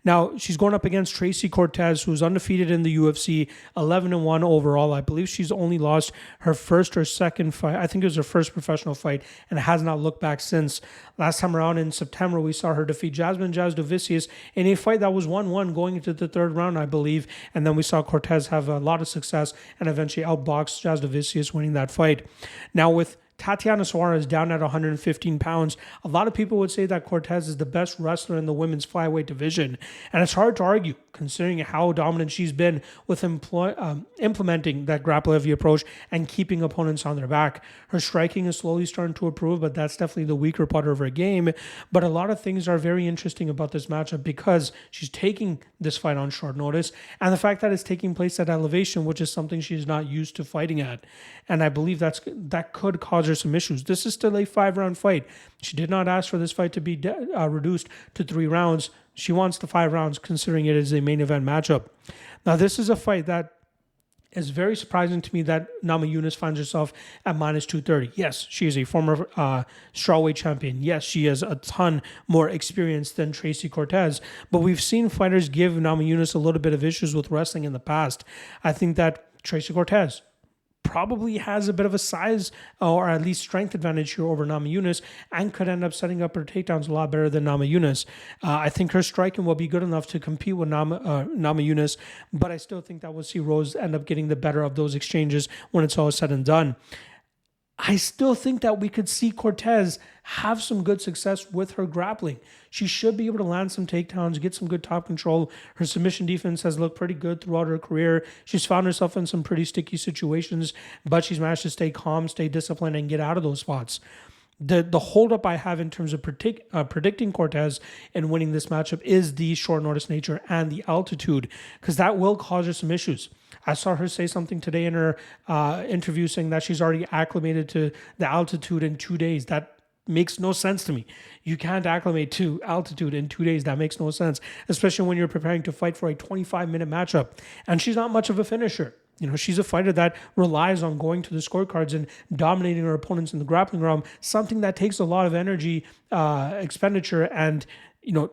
Now, she's going up against Tracy Cortez, who's undefeated in the UFC, 11-1 overall. I believe she's only lost her first or second fight. I think it was her first professional fight and has not looked back since. Last time around in September, we saw her defeat Jasmine Jasudavicius in a fight that was 1-1 going into the third round, I believe. And then we saw Cortez have a lot of success and eventually outbox Jasudavicius, winning that fight. Now with Tatiana Suarez down at 115 pounds. A lot of people would say that Cortez is the best wrestler in the women's flyweight division. And it's hard to argue, considering how dominant she's been with implementing that grapple-heavy approach and keeping opponents on their back. Her striking is slowly starting to improve, but that's definitely the weaker part of her game. But a lot of things are very interesting about this matchup because she's taking this fight on short notice, and the fact that it's taking place at elevation, which is something she's not used to fighting at. And I believe that could cause her some issues. This is still a 5-round fight. She did not ask for this fight to be reduced to 3 rounds. She wants the 5 rounds, considering it is a main event matchup. Now, this is a fight that is very surprising to me that Namajunas finds herself at minus 230. Yes, she is a former strawweight champion. Yes, she has a ton more experience than Tracy Cortez. But we've seen fighters give Namajunas a little bit of issues with wrestling in the past. I think that Tracy Cortez probably has a bit of a size or at least strength advantage here over Namajunas and could end up setting up her takedowns a lot better than Namajunas. I think her striking will be good enough to compete with Namajunas, but I still think that we'll see Rose end up getting the better of those exchanges when it's all said and done. I still think that we could see Cortez have some good success with her grappling. She should be able to land some takedowns, get some good top control. Her submission defense has looked pretty good throughout her career. She's found herself in some pretty sticky situations, but she's managed to stay calm, stay disciplined, and get out of those spots. The holdup I have in terms of predicting Cortez and winning this matchup is the short notice nature and the altitude, because that will cause her some issues. I saw her say something today in her interview saying that she's already acclimated to the altitude in 2 days. That makes no sense to me. You can't acclimate to altitude in 2 days. That makes no sense, especially when you're preparing to fight for a 25-minute matchup. And she's not much of a finisher. You know, she's a fighter that relies on going to the scorecards and dominating her opponents in the grappling realm, something that takes a lot of energy, expenditure, and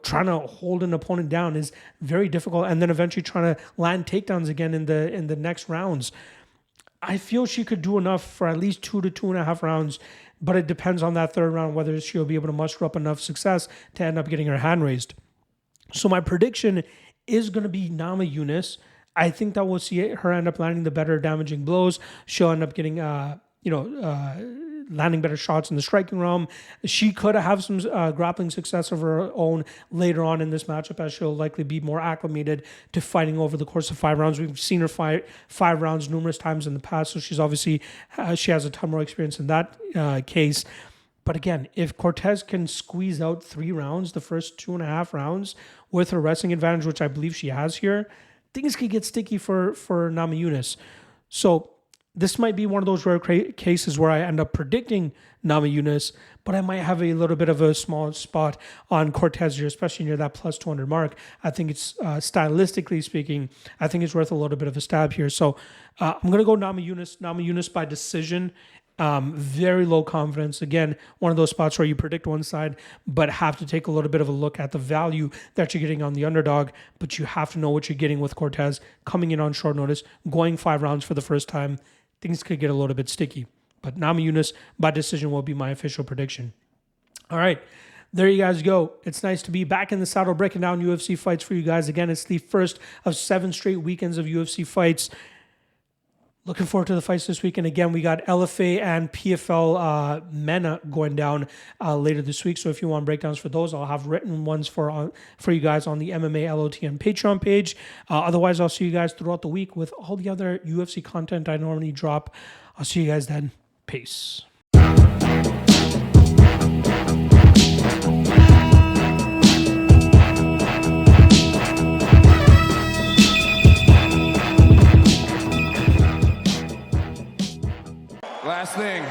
trying to hold an opponent down is very difficult, and then eventually trying to land takedowns again in the next rounds. I feel she could do enough for at least 2 to 2.5 rounds, but it depends on that third round whether she'll be able to muster up enough success to end up getting her hand raised. So my prediction is going to be Namajunas. I think that we'll see her end up landing the better damaging blows. She'll end up getting landing better shots in the striking realm. She could have some grappling success of her own later on in this matchup, as she'll likely be more acclimated to fighting over the course of 5 rounds. We've seen her fight 5 rounds numerous times in the past, so she's obviously she has a ton more experience in that case. But again, if Cortez can squeeze out 3 rounds, the first 2.5 rounds, with her wrestling advantage, which I believe she has here, things could get sticky for Namajunas. So this might be one of those rare cases where I end up predicting Namajunas, but I might have a little bit of a small spot on Cortez here, especially near that plus 200 mark. I think it's, stylistically speaking, I think it's worth a little bit of a stab here. So I'm going to go Namajunas by decision. Very low confidence. Again, one of those spots where you predict one side, but have to take a little bit of a look at the value that you're getting on the underdog. But you have to know what you're getting with Cortez coming in on short notice, going 5 rounds for the first time. Things could get a little bit sticky. But Namajunas by decision will be my official prediction. All right. There you guys go. It's nice to be back in the saddle breaking down UFC fights for you guys. Again, it's the first of 7 straight weekends of UFC fights. Looking forward to the fights this week. And again, we got LFA and PFL MENA going down later this week. So if you want breakdowns for those, I'll have written ones for you guys on the MMALOTN Patreon page. Otherwise, I'll see you guys throughout the week with all the other UFC content I normally drop. I'll see you guys then. Peace. Last thing.